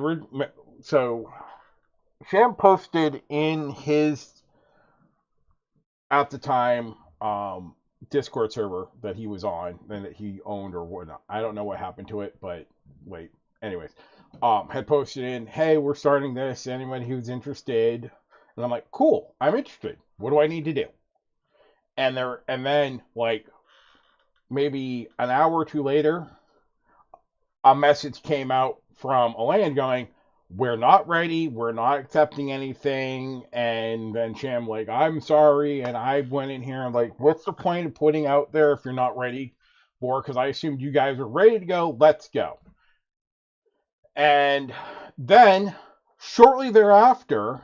so Sham posted in his, at the time, Discord server that he was on and that he owned or whatnot. I don't know what happened to it, but wait. Anyways, had posted in, "Hey, we're starting this. Anybody who's interested?" And I'm like, "Cool, I'm interested. What do I need to do?" And then like maybe an hour or two later, a message came out from Elaine going, "We're not ready. We're not accepting anything." And then Sham like, "I'm sorry." And I went in here and like, "What's the point of putting out there if you're not ready for? Because I assumed you guys are ready to go. Let's go." And then shortly thereafter,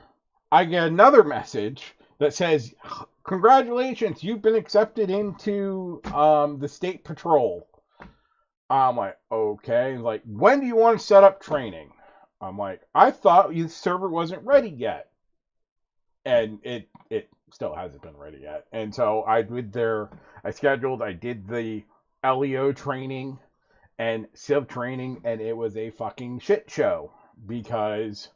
I get another message that says, "Congratulations, you've been accepted into the State Patrol." I'm like, okay. He's like, when do you want to set up training? I'm like, I thought the server wasn't ready yet. And it still hasn't been ready yet. And so I did the LEO training and Civ training, and it was a fucking shit show because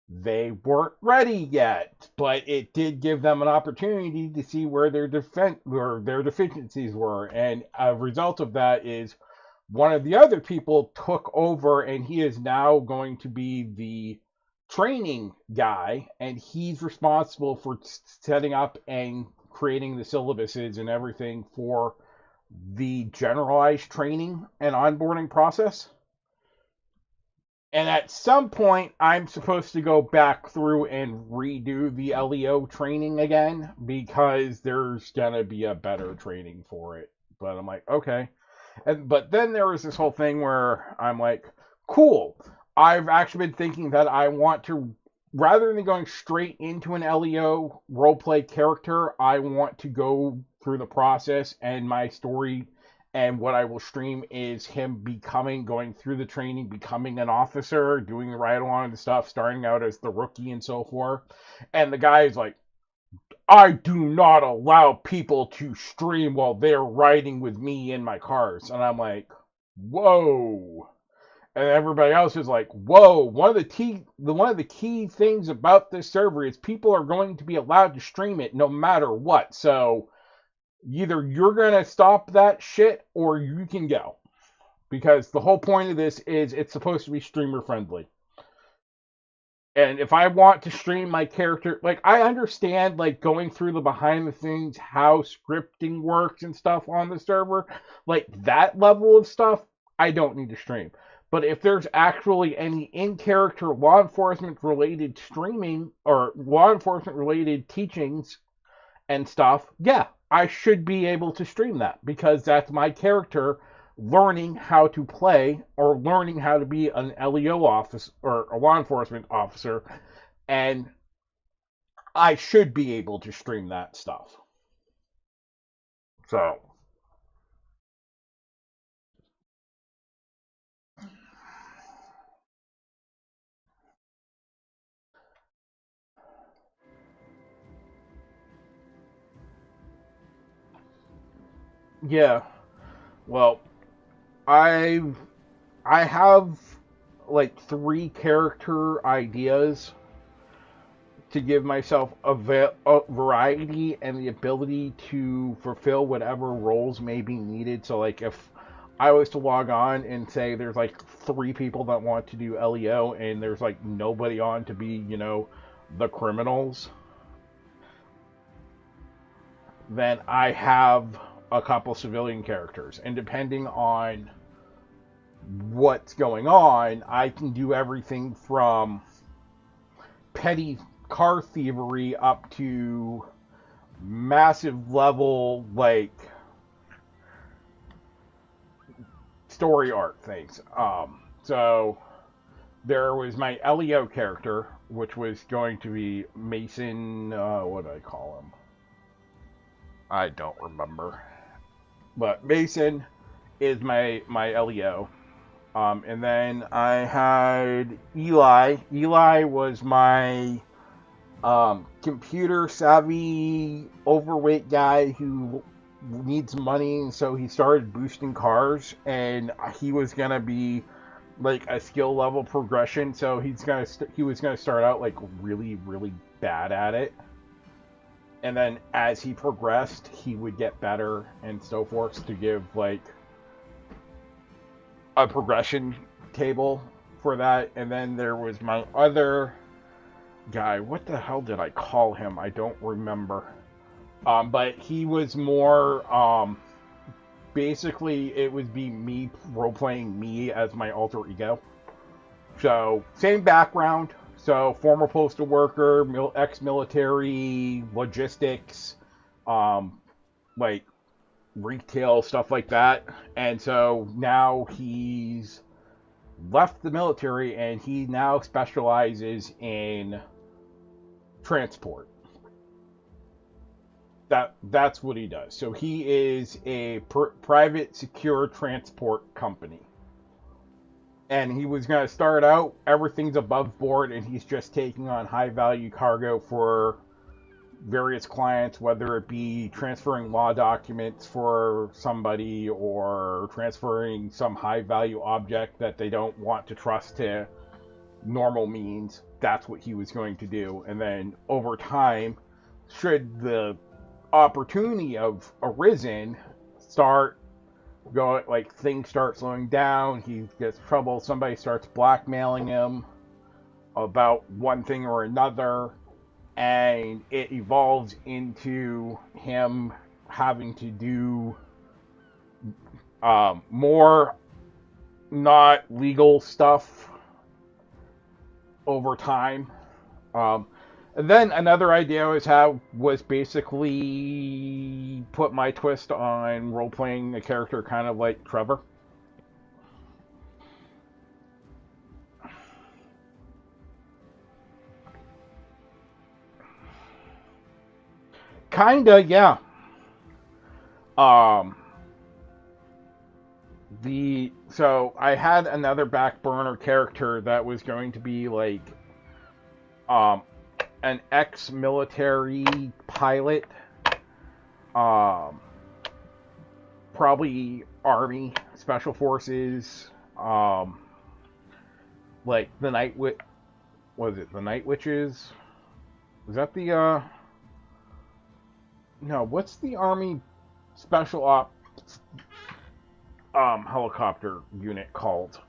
they weren't ready yet. But it did give them an opportunity to see where their deficiencies were, and a result of that is one of the other people took over, and he is now going to be the training guy, and he's responsible for setting up and creating the syllabuses and everything for the generalized training and onboarding process. And at some point, I'm supposed to go back through and redo the LEO training again because there's gonna be a better training for it. But I'm like, okay. But then there was this whole thing where I'm like, cool. I've actually been thinking that I want to, rather than going straight into an LEO roleplay character, I want to go through the process, and my story and what I will stream is him going through the training, becoming an officer, doing the ride along and stuff, starting out as the rookie and so forth. And the guy is like, I do not allow people to stream while they're riding with me in my cars. And I'm like, whoa. And everybody else is like, whoa. One of the key things about this server is people are going to be allowed to stream it no matter what. So either you're going to stop that shit or you can go. Because the whole point of this is it's supposed to be streamer friendly. And if I want to stream my character, like, I understand, like, going through the behind the scenes, how scripting works and stuff on the server, like, that level of stuff, I don't need to stream. But if there's actually any in-character law enforcement related streaming or law enforcement related teachings and stuff, yeah, I should be able to stream that because that's my character learning how to play or learning how to be an LEO officer or a law enforcement officer, and I should be able to stream that stuff. So yeah, well, I have like 3 character ideas to give myself a variety and the ability to fulfill whatever roles may be needed. So, like, if I was to log on and say there's like 3 people that want to do LEO and there's like nobody on to be, the criminals, then I have a couple civilian characters. And depending on what's going on, I can do everything from petty car thievery up to massive level, like, story arc things. So there was my LEO character, which was going to be Mason, what do I call him? I don't remember. But Mason is my LEO. And then I had Eli. Eli was my computer savvy overweight guy who needs money, and so he started boosting cars, and he was gonna be like a skill level progression. So he was gonna start out like really, really bad at it, and then as he progressed, he would get better and so forth to give like a progression table for that. And then there was my other guy. What the hell did I call him? I don't remember. But he was more, basically it would be me role-playing me as my alter ego. So, same background. So, former postal worker, ex-military, logistics, like, retail, stuff like that. And so now he's left the military and he now specializes in transport. That's what he does. So he is a private secure transport company. And he was going to start out, everything's above board, and he's just taking on high value cargo for various clients, whether it be transferring law documents for somebody or transferring some high value object that they don't want to trust to normal means. That's what he was going to do. And then over time, should the opportunity have arisen, start going, like, things start slowing down, he gets trouble, somebody starts blackmailing him about one thing or another, and it evolves into him having to do more not legal stuff over time. And then another idea was basically put my twist on role playing a character kind of like Trevor. Kinda, yeah. So I had another back burner character that was going to be like an ex-military pilot, probably Army Special Forces, like the Night Witch. Was it the Night Witches? Was that the No, what's the Army Special Ops helicopter unit called?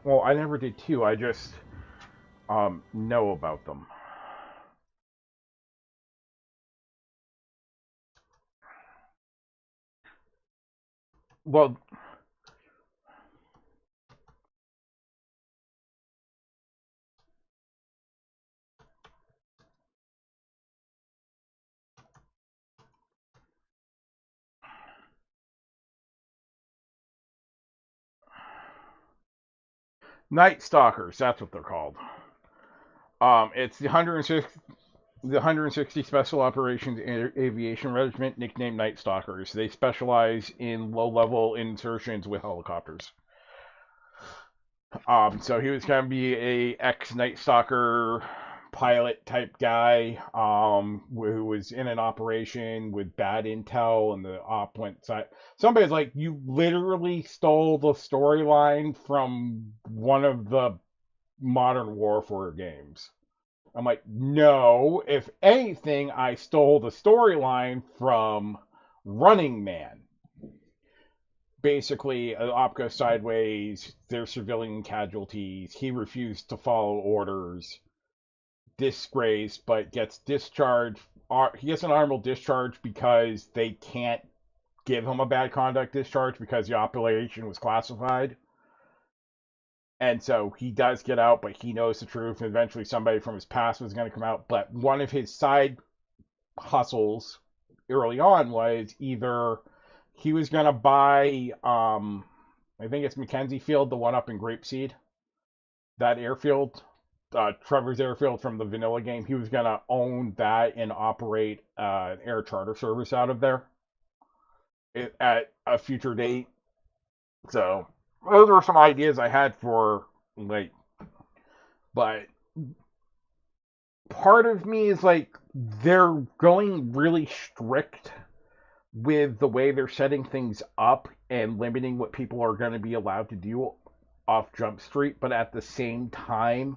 Well, I never did too. I just know about them. Well, Night Stalkers, that's what they're called. It's the 160 Special Operations Aviation Regiment, nicknamed Night Stalkers. They specialize in low-level insertions with helicopters. So he was going to be a ex-Night Stalker pilot type guy, who was in an operation with bad intel, and the op went side. Somebody's like, you literally stole the storyline from one of the Modern Warfare games. I'm like, no, if anything, I stole the storyline from Running Man. Basically, an op goes sideways, there's civilian casualties, he refused to follow orders, disgraced, but gets discharged. He gets an honorable discharge because they can't give him a bad conduct discharge because the operation was classified. And so he does get out, but he knows the truth, and eventually somebody from his past was going to come out. But one of his side hustles early on was either he was going to buy, I think it's Mackenzie Field, the one up in Grapeseed, that airfield, Trevor's airfield from the vanilla game. He was going to own that and operate an air charter service out of there at a future date. So those were some ideas I had for, like, but part of me is like, they're going really strict with the way they're setting things up and limiting what people are going to be allowed to do off Jump Street, but at the same time,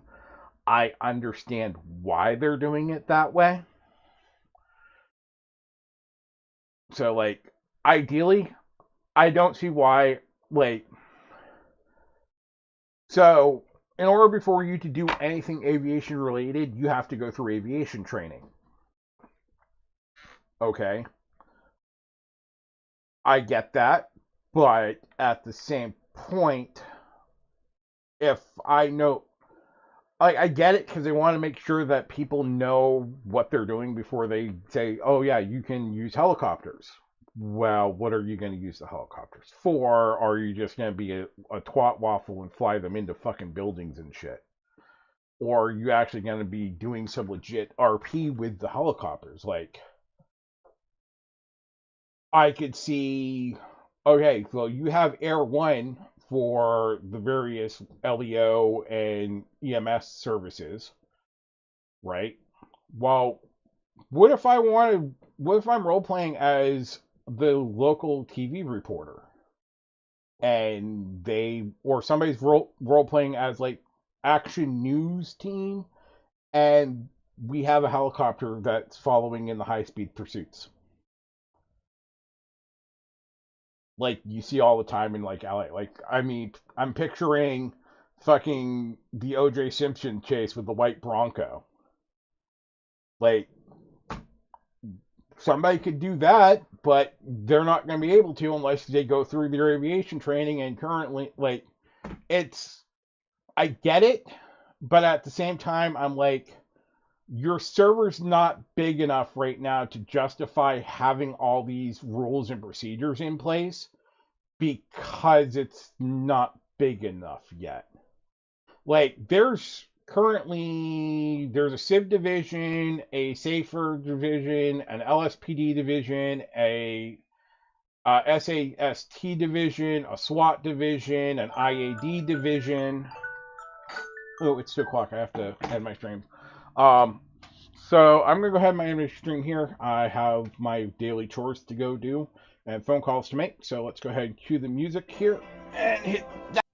I understand why they're doing it that way. So, like, ideally, I don't see why, like, so in order for you to do anything aviation related, you have to go through aviation training. Okay. I get that, but at the same point, if I know, I get it because they want to make sure that people know what they're doing before they say, oh yeah, you can use helicopters. Well, what are you going to use the helicopters for? Are you just going to be a twat waffle and fly them into fucking buildings and shit? or are you actually going to be doing some legit RP with the helicopters? Like, I could see, okay, so you have Air One for the various LEO and EMS services, right? Well, what if I'm role playing as the local TV reporter, and or somebody's role playing as like action news team, and we have a helicopter that's following in the high speed pursuits, like you see all the time in like LA. Like, I mean, I'm picturing fucking the O.J. Simpson chase with the white Bronco. Like, somebody could do that, but they're not going to be able to unless they go through their aviation training. And currently, like, I get it, but at the same time, I'm like, your server's not big enough right now to justify having all these rules and procedures in place because it's not big enough yet. Like, there's a Civ division, a Safer division, an LSPD division, a SAST division, a SWAT division, an IAD division. Oh, it's 2 o'clock. I have to end my stream. So I'm going to go ahead and end my stream here. I have my daily chores to go do and phone calls to make. So let's go ahead and cue the music here and hit that.